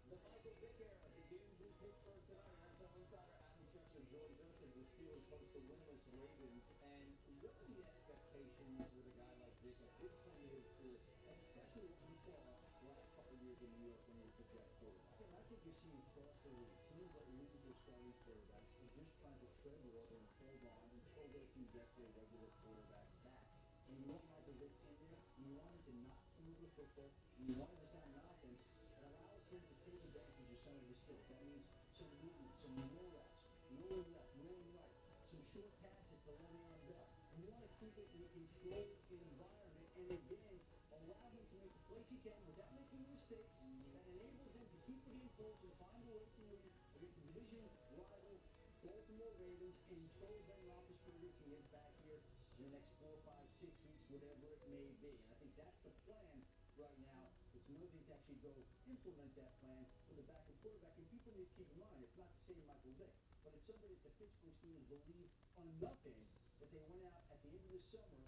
The Michael Vick era begins in Pittsburgh tonight. NFL insider Adam Schefter joins us as the Steelers host the winless Ravens. And what are the expectations with a guy like Vick at this point in his career, especially what we saw the last couple of years in New York when he was the Jets quarterback? I think you're seeing crossover. Teams that lose their starting quarterbacks are just trying to tread water and hold on until they can get their regular quarterback back. And you want Michael Vick in there, and you want him to not move the football, and you want him to have an offense that allows him to take advantage of some of his skills. That means some movement, some rollouts, rolling left, rolling right, some short passes to Le'Veon Bell. And you want to keep it in a controlled environment, and again, allow him to make the plays he can without making mistakes that enables them to keep the game close and find a way to win against the division rival Baltimore Ravens until Ben Roethlisberger can get back here in the next 4, 5, 6 weeks, whatever it may be. And I think that's the plan right now. It's another thing to actually go implement that plan with a backup quarterback. And people need to keep in mind, it's not the same Michael Vick, but it's somebody that the Pittsburgh Steelers believe enough in that they went out at the end of the summer,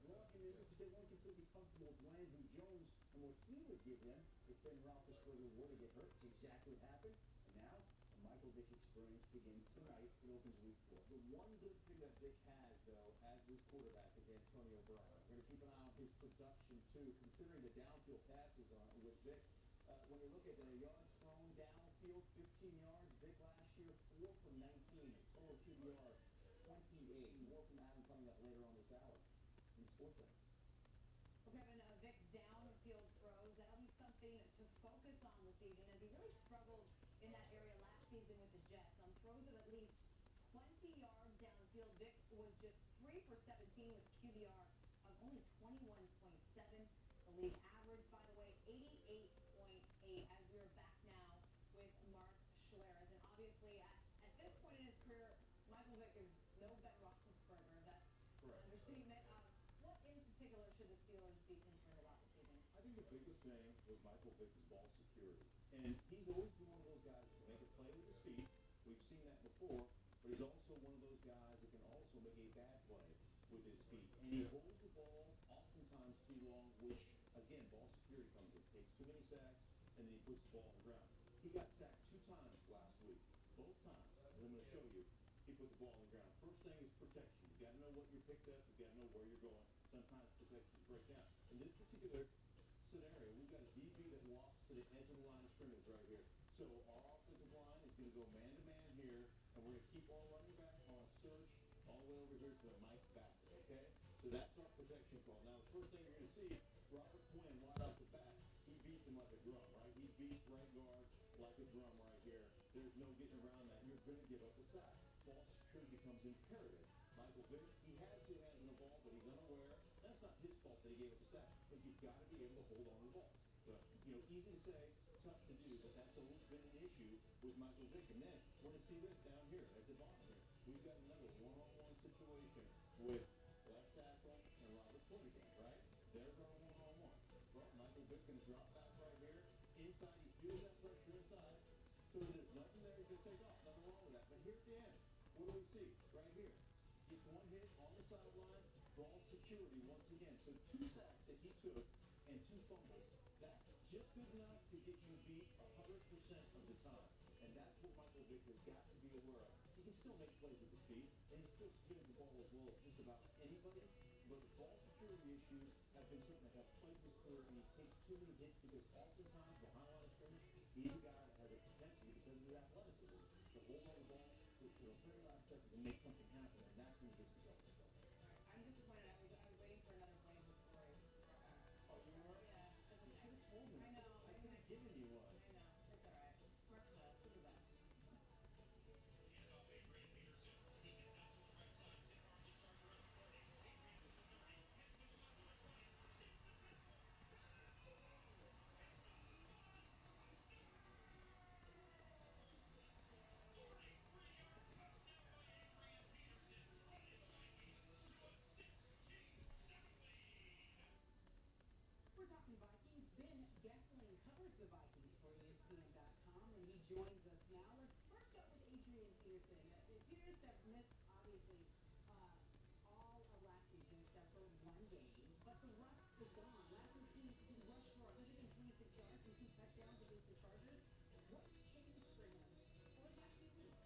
brought him in because they weren't completely comfortable with Landry Jones and what he would give them if Ben Roethlisberger were to get hurt. It's exactly what happened. And now the Michael Vick experience begins tonight. It opens week 4. The one good thing that Vick has, though, as this quarterback is Antonio Brown. We're going to keep an eye on his production, too, considering the downfield passes on with Vick. When you look at the yards thrown downfield, 15 yards. Vick last year, 4 for 19. Total QBR, 28. More from Adam coming up later on this hour in SportsCenter. Well, Kevin, Vick's downfield throws, that'll be something to focus on this evening, as he really struggled in that area last season with the Jets. On throws of at least 20 yards downfield, Vick was just 3 for 17 with QBR of only 21.7. The league average, by the way, 88.8, as we are back now with Mark Schlereth. And obviously, at this point in his career, Michael Vick is no Ben Roethlisberger. That's an understatement. What in particular should the Steelers be concerned about this evening? I think the biggest thing with Michael Vick is ball security. And he's always been one of those guys that can make a play with his feet. We've seen that before. But he's also one of those guys that can also make a bad play with his feet. And he holds the ball oftentimes too long, which, again, ball security comes in. Takes too many sacks, and then he puts the ball on the ground. He got sacked 2 times last week. Both times, as I'm going to show you, he put the ball on the ground. First thing is protection. You got to know what you're picked up. You got to know where you're going. Sometimes protections break down. In this particular scenario, we've got a DB that walks to the edge of the line of scrimmage right here. So our offensive line is going to go man-to-man here, and we're going to keep on running back on a search all the way over here to the Mike Backer, okay? So that's our protection call. Now, the first thing you're going to see, Robert Quinn, right off the bat, he beats him like a drum, right? He beats right guard like a drum right here. There's no getting around that. You're going to give up the sack. Ball security becomes imperative. Michael Vick, he has 2 hands on the ball, but he's unaware. That's not his fault that he gave up the sack, but you've got to be able to hold on to the ball. But, easy to say, tough to do, but that's always been an issue with Michael Vick. And then we're going to see this down here at the bottom here. We've got another one-on-one situation with left tackle and Robert Quinn again, right? There's our one-on-one. Well, Michael Vick going to drop back right here. Inside, he feels that pressure inside. So there's nothing there he's going to take off. Nothing wrong with that. But here at the end, what do we see? Right here. Gets 1 hit on the sideline. Ball security once again. So 2 sacks that he took and 2 fumbles. That's just good enough to get you beat 100% of the time. And that's what Michael Vick has got to be aware of. He can still make plays with his feet, and he still spins the ball as well as just about anybody. But the ball security issues have been something that have plagued his career, and he takes too many hits because oftentimes behind line of scrimmage, he's a guy that has a propensity because of his athleticism to hold on the ball to a very last second and make something happen, and that's when he gets himself in trouble. I'm disappointed. I was waiting for another play before I. Oh, you were? Yeah. You should have told me. I know. I could have given you one. I know. It's all right. Mark Schlereth, look at that. Gessling covers the Vikings for ESPN.com, and he joins us now. Let's first start with Adrian Peterson. Peters have missed, obviously, all of last season except for one game, but the rust is gone. Last week he rushed for 126 yards and 2 touchdowns against the Chargers. What's changed for him over the past few weeks?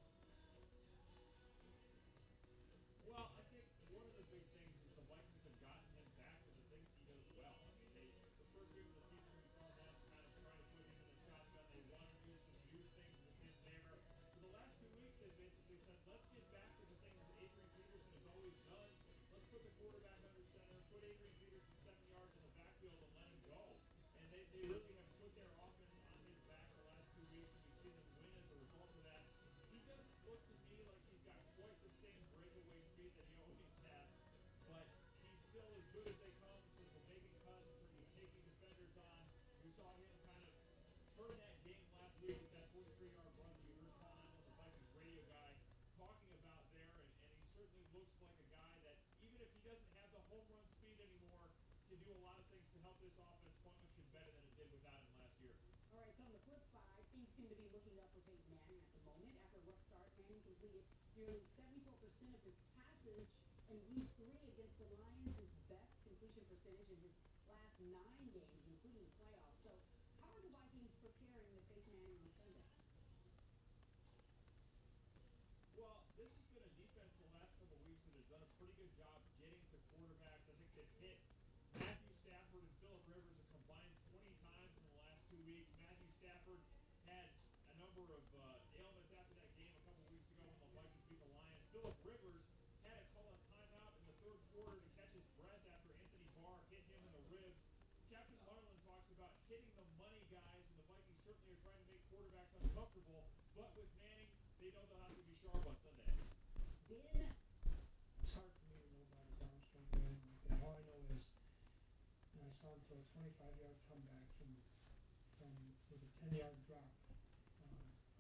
Well, I think one of the big things is the Vikings have gotten him back to the things he does well. I mean, the first game of the season, we saw them kind of trying to put him in the shotgun. They wanted to do some new things with him there. For the last 2 weeks, they basically said, let's get back to the things that Adrian Peterson has always done. Let's put the quarterback under center, put Adrian Peterson 7 yards in the backfield and let him go. And they really have put their offense on his back the last 2 weeks, and we've seen them win as a result of that. He doesn't look to me like he's got quite the same breakaway speed that he always had, but he's still as good as they come in terms of making cuts, in terms of taking defenders on. We saw him kind of turn that game last week with that 43-yard run that you heard Paul Allen, the Vikings radio guy, talking about there, and he certainly looks like a guy that, even if he doesn't have the home run speed anymore, can do a lot of things to help this offense function better than it did without him last year. All right, so on the flip side, things seem to be looking up for Peyton Manning at the moment. After a rough start, Manning completed nearly 74% of his passes in week 3 against the Lions, his best completion percentage in his last 9 games, including the playoffs. So how are the Vikings preparing to face Manning on Sunday? Well, this has been a defense the last couple of weeks that has done a pretty good job getting to quarterbacks. I think they've hit Matthew Stafford and Phillip Rivers a combined 20 times in the last 2 weeks. Matthew Stafford had a number of ailments after that game a couple of weeks ago when the Vikings beat the Lions. Phillip Rivers had to call a timeout in the 3rd quarter to catch his breath after Anthony Barr hit him in the ribs. Captain Marlin talks about hitting the money guys, and the Vikings certainly are trying to make quarterbacks uncomfortable. But with Manning, they know they'll have to be sharp on Sunday. It's hard for me to know about his arm strength or anything like that. All I know is, and I saw him throw a 25-yard comeback from with a 10-yard drop.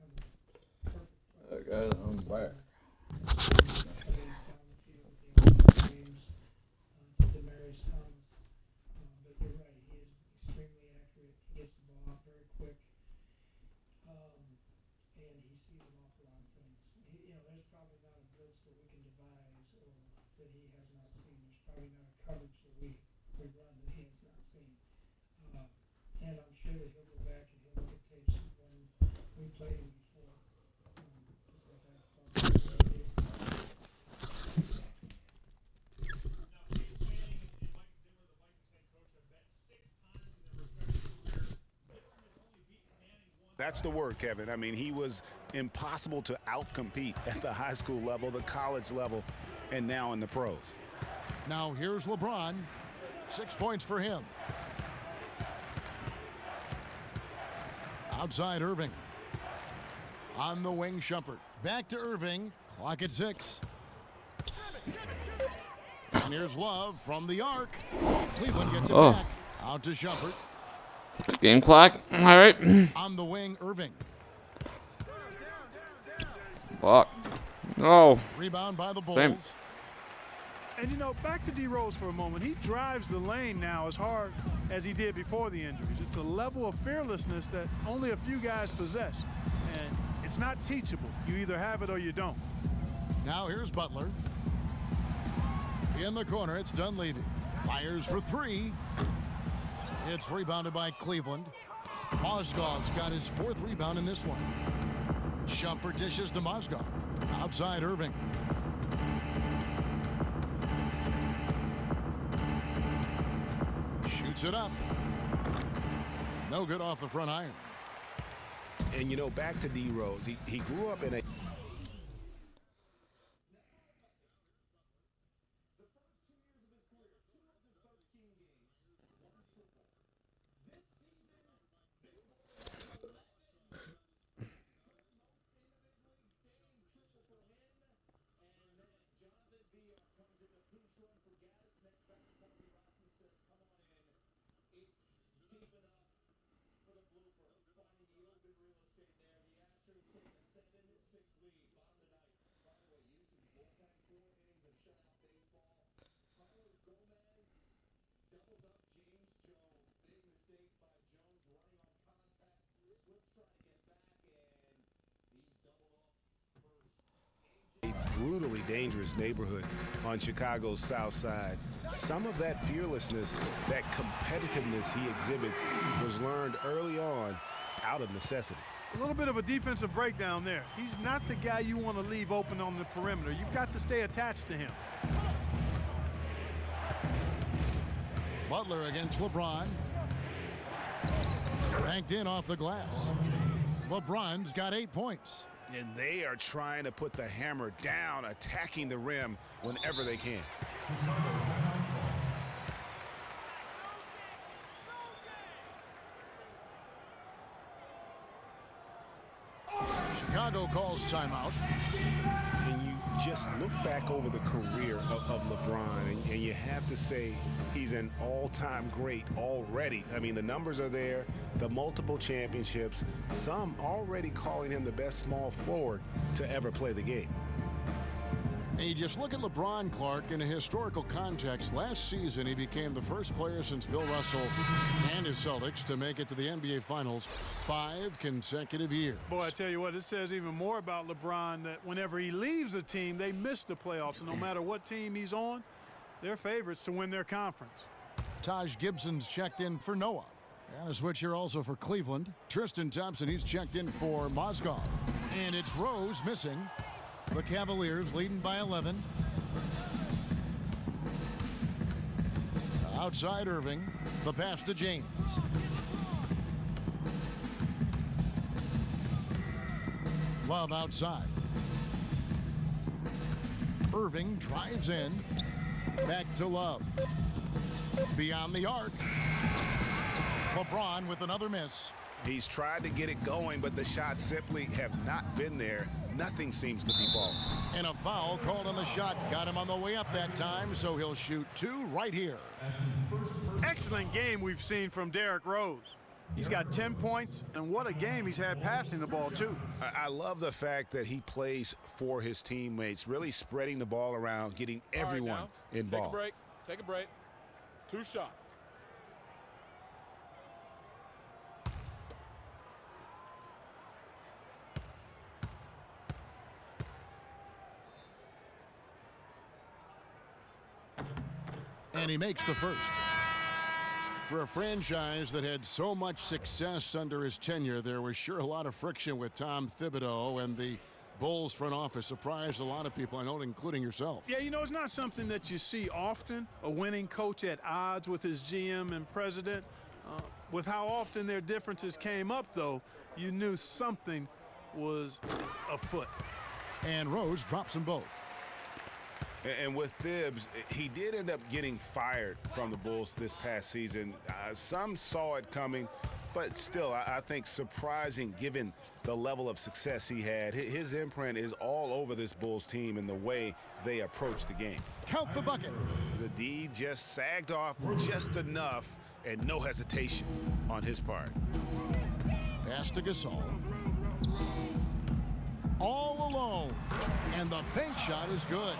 On the perfect play. That guy's on fire. Against down the field with the games to Demaryius Thomas. But you're right, he is extremely accurate. He gets the ball out very quick. And he sees an awful lot of things. There's probably not a blitz that we can devise or that he has not seen. There's probably not a coverage that we run that he has not seen. And I'm sure that he'll go back and he'll look at tapes when we played him before. Just like I thought he is. That's the word, Kevin. I mean, he was impossible to outcompete at the high school level, the college level, and now in the pros. Now here's LeBron. 6 points for him. Outside Irving. On the wing, Shumpert. Back to Irving. Clock at 6. And here's Love from the arc. Cleveland gets it back. Out to Shumpert. Game clock. All right. On the wing, Irving. Fuck. No. Rebound by the Bulls. Same. And, back to D. Rose for a moment. He drives the lane now as hard as he did before the injuries. It's a level of fearlessness that only a few guys possess. And it's not teachable. You either have it or you don't. Now here's Butler. In the corner, it's Dunleavy. Fires for 3. It's rebounded by Cleveland. Mozgov's got his 4th rebound in this one. Shumpert dishes to Mozgov. Outside Irving. Shoots it up. No good off the front iron. And, back to D. Rose. He grew up in a... Doubles up James Jones. Big mistake by Jones brutally dangerous neighborhood on Chicago's South Side. Some of that fearlessness, that competitiveness he exhibits was learned early on out of necessity. A little bit of a defensive breakdown there. He's not the guy you want to leave open on the perimeter. You've got to stay attached to him. Butler against LeBron. Banked in off the glass. LeBron's got 8 points. And they are trying to put the hammer down, attacking the rim whenever they can. Chicago calls timeout. And you just look back over the career of LeBron, and you have to say he's an all-time great already. I mean, the numbers are there, the multiple championships, some already calling him the best small forward to ever play the game. And you just look at LeBron, Clark, in a historical context. Last season, he became the first player since Bill Russell and his Celtics to make it to the NBA Finals 5 consecutive years. Boy, I tell you what, this says even more about LeBron, that whenever he leaves a team, they miss the playoffs. And no matter what team he's on, they're favorites to win their conference. Taj Gibson's checked in for Noah. And a switch here also for Cleveland. Tristan Thompson, he's checked in for Mozgov. And it's Rose missing. The Cavaliers leading by 11. Outside Irving. The pass to James. Love outside. Irving drives in. Back to Love. Beyond the arc. LeBron with another miss. He's tried to get it going, but the shots simply have not been there. Nothing seems to be falling. And a foul called on the shot. Got him on the way up that time, so he'll shoot 2 right here. Excellent game we've seen from Derrick Rose. He's got 10 points, and what a game he's had passing the ball, too. I love the fact that he plays for his teammates, really spreading the ball around, getting everyone involved. Take a break. 2 shots. And he makes the first. For a franchise that had so much success under his tenure, there was sure a lot of friction with Tom Thibodeau, and the Bulls front office surprised a lot of people, I know, including yourself. Yeah, you know, it's not something that you see often, a winning coach at odds with his GM and president. With how often their differences came up, though, you knew something was afoot. And Rose drops them both. And with Thibs, he did end up getting fired from the Bulls this past season. Some saw it coming, but still, I think surprising given the level of success he had. His imprint is all over this Bulls team and the way they approach the game. Count the bucket. The D just sagged off just enough, and no hesitation on his part. Pass to Gasol. All alone. And the bank shot is good.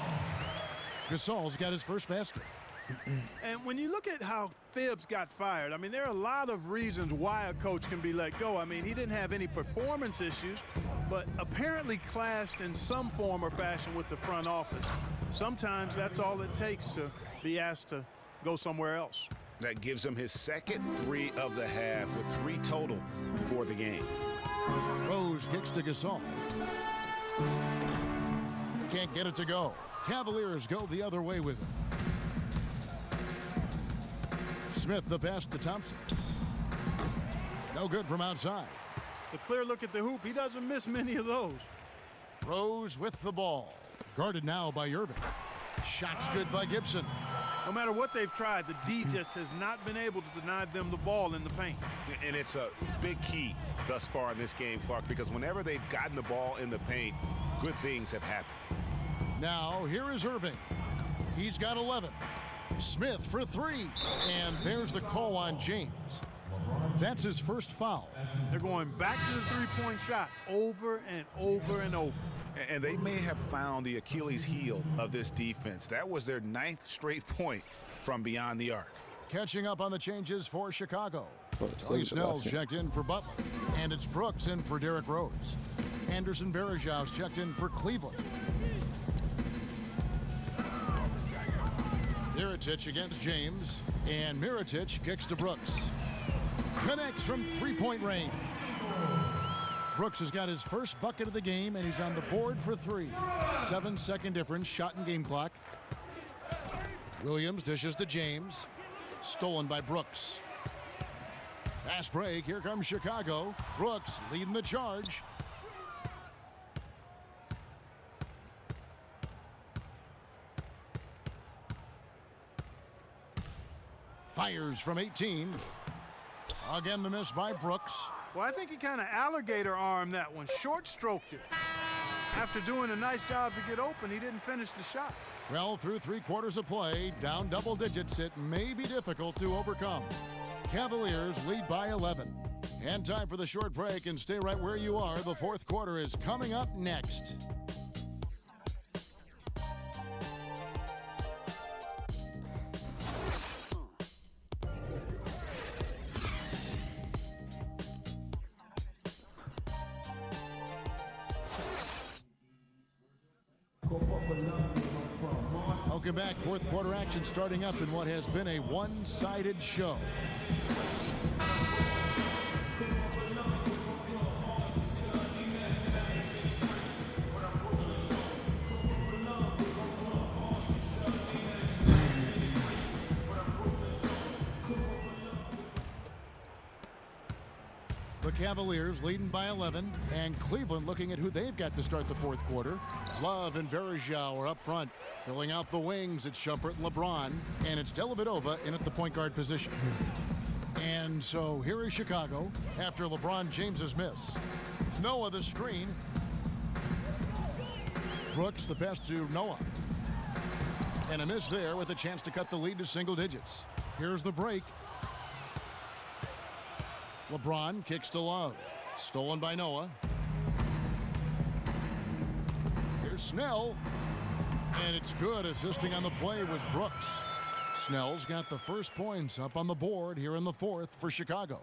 Gasol's got his first basket. And when you look at how Thibs got fired, I mean, there are a lot of reasons why a coach can be let go. I mean, he didn't have any performance issues, but apparently clashed in some form or fashion with the front office. Sometimes that's all it takes to be asked to go somewhere else. That gives him his second 3 of the half with 3 total for the game. Rose kicks to Gasol. Can't get it to go. Cavaliers go the other way with it. Smith the pass to Thompson. No good from outside. The clear look at the hoop, he doesn't miss many of those. Rose with the ball. Guarded now by Irving. Shots good by Gibson. No matter what they've tried, the D just has not been able to deny them the ball in the paint. And it's a big key thus far in this game, Clark, because whenever they've gotten the ball in the paint, good things have happened. Now, here is Irving. He's got 11. Smith for 3. And there's the call on James. That's his first foul. They're going back to the three-point shot over and over and over. And they may have found the Achilles heel of this defense. That was their 9th straight point from beyond the arc. Catching up on the changes for Chicago. Lee Snell's checked in for Butler. And it's Brooks in for Derrick Rose. Anderson Varejau's checked in for Cleveland. Mirotic against James, and Mirotic kicks to Brooks. Connects from three-point range. Brooks has got his first bucket of the game, and he's on the board for 3. 7-second difference, shot and game clock. Williams dishes to James. Stolen by Brooks. Fast break, here comes Chicago. Brooks leading the charge. Fires from 18. Again, the miss by Brooks. Well, I think he kind of alligator armed that one, short stroked it. After doing a nice job to get open, he didn't finish the shot. Well, through 3 quarters of play, down double digits, it may be difficult to overcome. Cavaliers lead by 11. And time for the short break, and stay right where you are. The fourth quarter is coming up next. Welcome back. Fourth quarter action starting up in what has been a one-sided show. The Cavaliers leading by 11, and Cleveland looking at who they've got to start the fourth quarter. Love and Verjao are up front. Filling out the wings, it's Shumpert and LeBron, and it's Dellavedova in at the point guard position. And so here is Chicago after LeBron James's miss. Noah the screen. Brooks the pass to Noah. And a miss there with a chance to cut the lead to single digits. Here's the break. LeBron kicks to Love. Stolen by Noah. Here's Snell. And it's good. Assisting on the play was Brooks. Snell's got the first points up on the board here in the fourth for Chicago.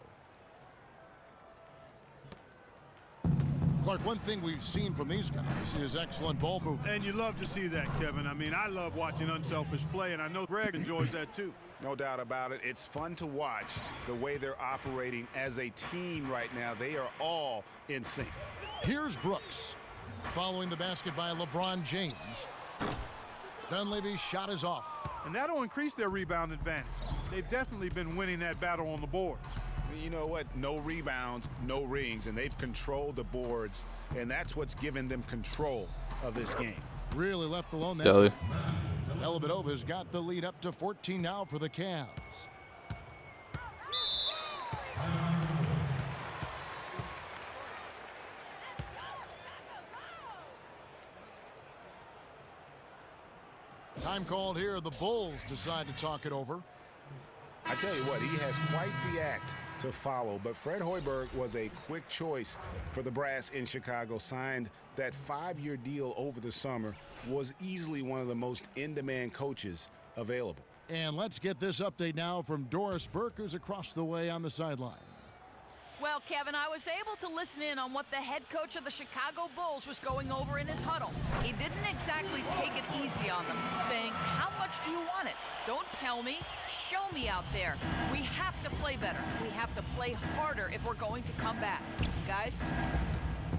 Clark, one thing we've seen from these guys is excellent ball movement. And you love to see that, Kevin. I mean, I love watching unselfish play, and I know Greg enjoys that too. No doubt about it. It's fun to watch the way they're operating as a team right now. They are all in sync. Here's Brooks. Following the basket by LeBron James. Dunleavy's shot is off. And that'll increase their rebound advantage. They've definitely been winning that battle on the boards. You know what? No rebounds, no rings, and they've controlled the boards, and that's what's given them control of this game. Really left alone that time. Dellavedova's got the lead up to 14 now for the Cavs. Time called here. The Bulls decide to talk it over. I tell you what, he has quite the act to follow, but Fred Hoiberg was a quick choice for the brass in Chicago. Signed that 5-year deal over the summer, was easily one of the most in-demand coaches available. And let's get this update now from Doris Burke, who's across the way on the sideline. Well, Kevin, I was able to listen in on what the head coach of the Chicago Bulls was going over in his huddle. He didn't exactly take it easy on them, saying, "How much do you want it? Don't tell me. Show me out there. We have to play better. We have to play harder if we're going to come back. Guys?"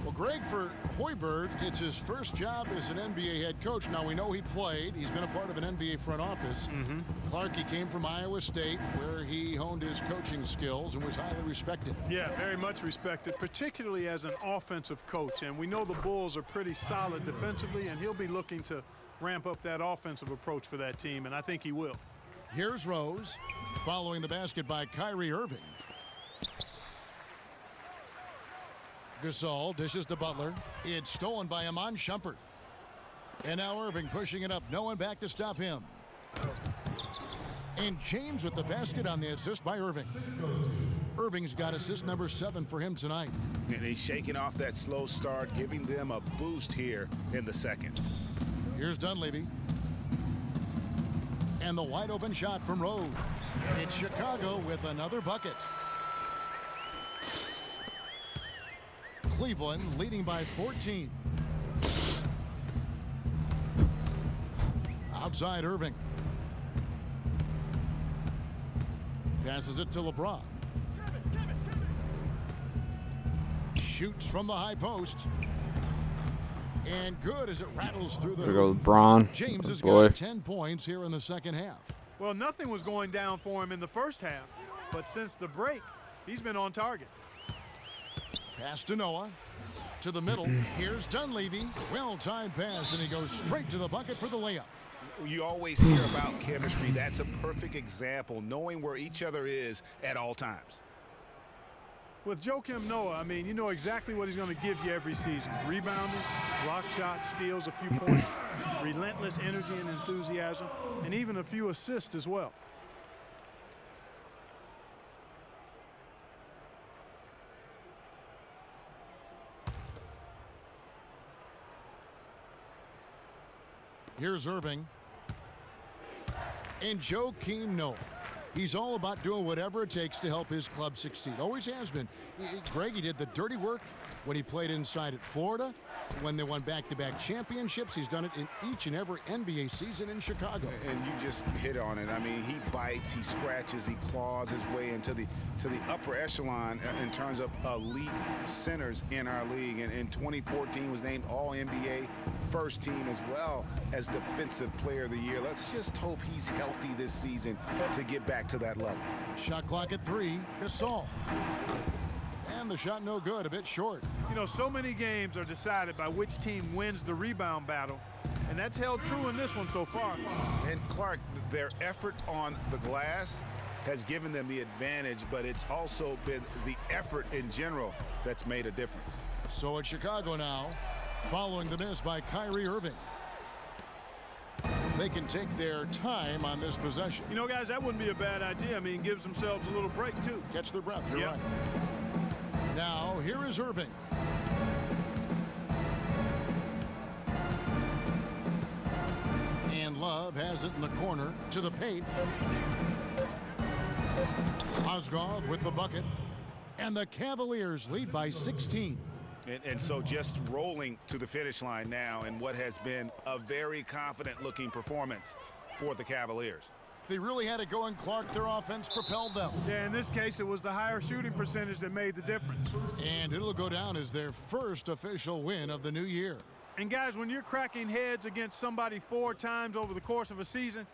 Well, Greg, for Hoiberg, it's his first job as an NBA head coach. Now, we know he played. He's been a part of an NBA front office. Clark, he came from Iowa State, where he honed his coaching skills and was highly respected. Yeah, very much respected, particularly as an offensive coach. And we know the Bulls are pretty solid defensively, and he'll be looking to ramp up that offensive approach for that team, and I think he will. Here's Rose, following the basket by Kyrie Irving. Gasol dishes to Butler. It's stolen by Iman Shumpert. And now Irving pushing it up. No one back to stop him. And James with the basket on the assist by Irving. Irving's got assist number 7 for him tonight. And he's shaking off that slow start, giving them a boost here in the second. Here's Dunleavy. And the wide open shot from Rose. It's Chicago with another bucket. Cleveland leading by 14. Outside Irving. Passes it to LeBron. Shoots from the high post. And good as it rattles through the There goes LeBron. James has Boy. got 10 points here in the second half. Well, nothing was going down for him in the first half, but since the break, he's been on target. Pass to Noah. To the middle. Here's Dunleavy. Well-timed pass, and he goes straight to the bucket for the layup. You always hear about chemistry. That's a perfect example, knowing where each other is at all times. With Joakim Noah, I mean, you know exactly what he's going to give you every season. Rebounding, block shots, steals a few points, relentless energy and enthusiasm, and even a few assists as well. Here's Irving. And Joakim Noah. He's all about doing whatever it takes to help his club succeed. Always has been. Greg, he did the dirty work when he played inside at Florida. When they won back-to-back championships, he's done it in each and every NBA season in Chicago. And you just hit on it. I mean, he bites, he scratches, he claws his way into the upper echelon in terms of elite centers in our league. And in 2014 was named All-NBA first team as well as Defensive Player of the Year. Let's just hope he's healthy this season to get back to that level. Shot clock at 3. Gasol. And the shot no good, a bit short. You know, so many games are decided by which team wins the rebound battle, and that's held true in this one so far. And Clark, their effort on the glass has given them the advantage, but it's also been the effort in general that's made a difference. So it's Chicago now, following the miss by Kyrie Irving. They can take their time on this possession. You know, guys, that wouldn't be a bad idea. I mean, gives themselves a little break, too. Catch their breath, you're right. Now, here is Irving. And Love has it in the corner to the paint. Mozgov with the bucket. And the Cavaliers lead by 16. And so just rolling to the finish line now in what has been a very confident-looking performance for the Cavaliers. They really had it going, Clark. Their offense propelled them. Yeah, in this case, it was the higher shooting percentage that made the difference. And it'll go down as their first official win of the new year. And, guys, when you're cracking heads against somebody 4 times over the course of a season,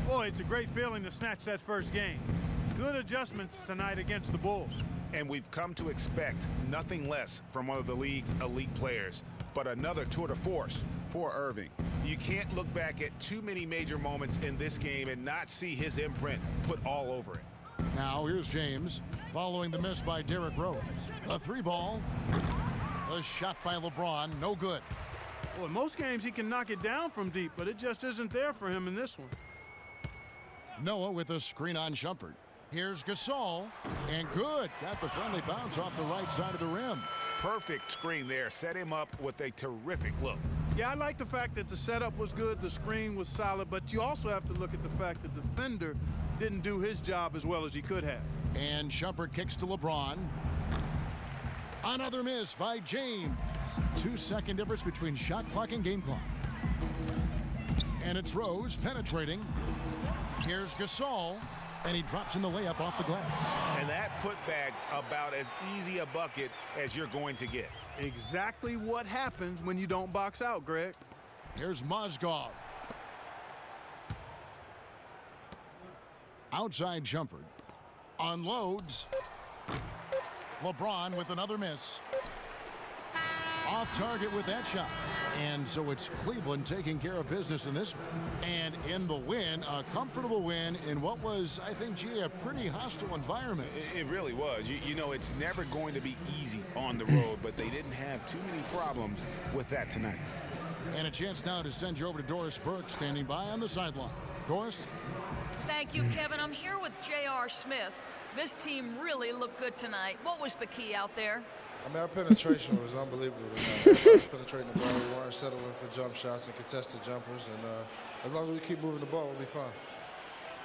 boy, it's a great feeling to snatch that first game. Good adjustments tonight against the Bulls. And we've come to expect nothing less from one of the league's elite players, but another tour de force for Irving. You can't look back at too many major moments in this game and not see his imprint put all over it. Now here's James following the miss by Derrick Rose. A 3-ball. A shot by LeBron, no good. Well, in most games he can knock it down from deep, but it just isn't there for him in this one. Noah with a screen on Shumpert. Here's Gasol, and good. Got the friendly bounce off the right side of the rim. Perfect screen there. Set him up with a terrific look. Yeah, I like the fact that the setup was good, the screen was solid, but you also have to look at the fact that the defender didn't do his job as well as he could have. And Shumpert kicks to LeBron. Another miss by James. 2-second difference between shot clock and game clock. And it's Rose penetrating. Here's Gasol. And he drops in the layup off the glass. And that putback about as easy a bucket as you're going to get. Exactly what happens when you don't box out, Greg. Here's Mozgov. Outside Shumpert. Unloads. LeBron with another miss. Off target with that shot. And so it's Cleveland taking care of business in this one. And in the win, a comfortable win in what was, I think, G, a pretty hostile environment. It really was. You know, it's never going to be easy on the road, but they didn't have too many problems with that tonight. And a chance now to send you over to Doris Burke, standing by on the sideline. Doris? Thank you, Kevin. I'm here with J.R. Smith. This team really looked good tonight. What was the key out there? I mean, our penetration was unbelievable tonight. Penetrating the ball, we weren't settling for jump shots and contested jumpers, and as long as we keep moving the ball, we'll be fine.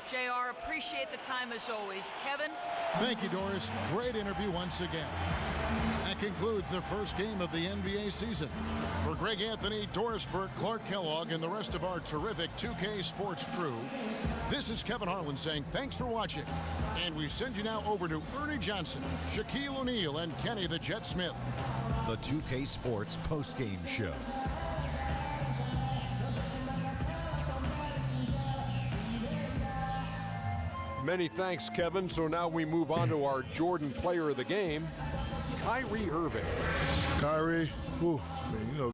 JR, appreciate the time as always. Kevin? Thank you, Doris. Great interview once again. That concludes the first game of the NBA season. For Greg Anthony, Doris Burke, Clark Kellogg, and the rest of our terrific 2K Sports crew, this is Kevin Harlan saying thanks for watching. And we send you now over to Ernie Johnson, Shaquille O'Neal, and Kenny the Jet Smith. The 2K Sports postgame show. Many thanks, Kevin. So now we move on to our Jordan player of the game, Kyrie Irving. Kyrie, man, you know,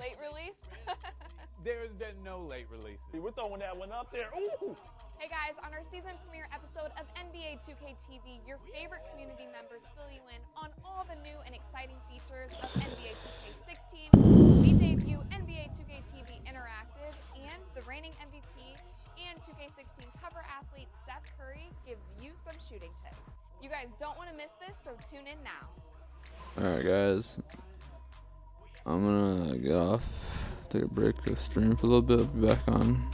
late release? There's been no late release. We're throwing that one up there. Ooh! Hey guys, on our season premiere episode of NBA 2K TV, your favorite community members fill you in on all the new and exciting features of NBA 2K16. We debut NBA 2K TV Interactive, and the reigning MVP and 2K16 cover athlete Steph Curry gives you some shooting tips. You guys don't want to miss this, so tune in now. Alright guys, I'm gonna get off, take a break, go stream for a little bit, be back on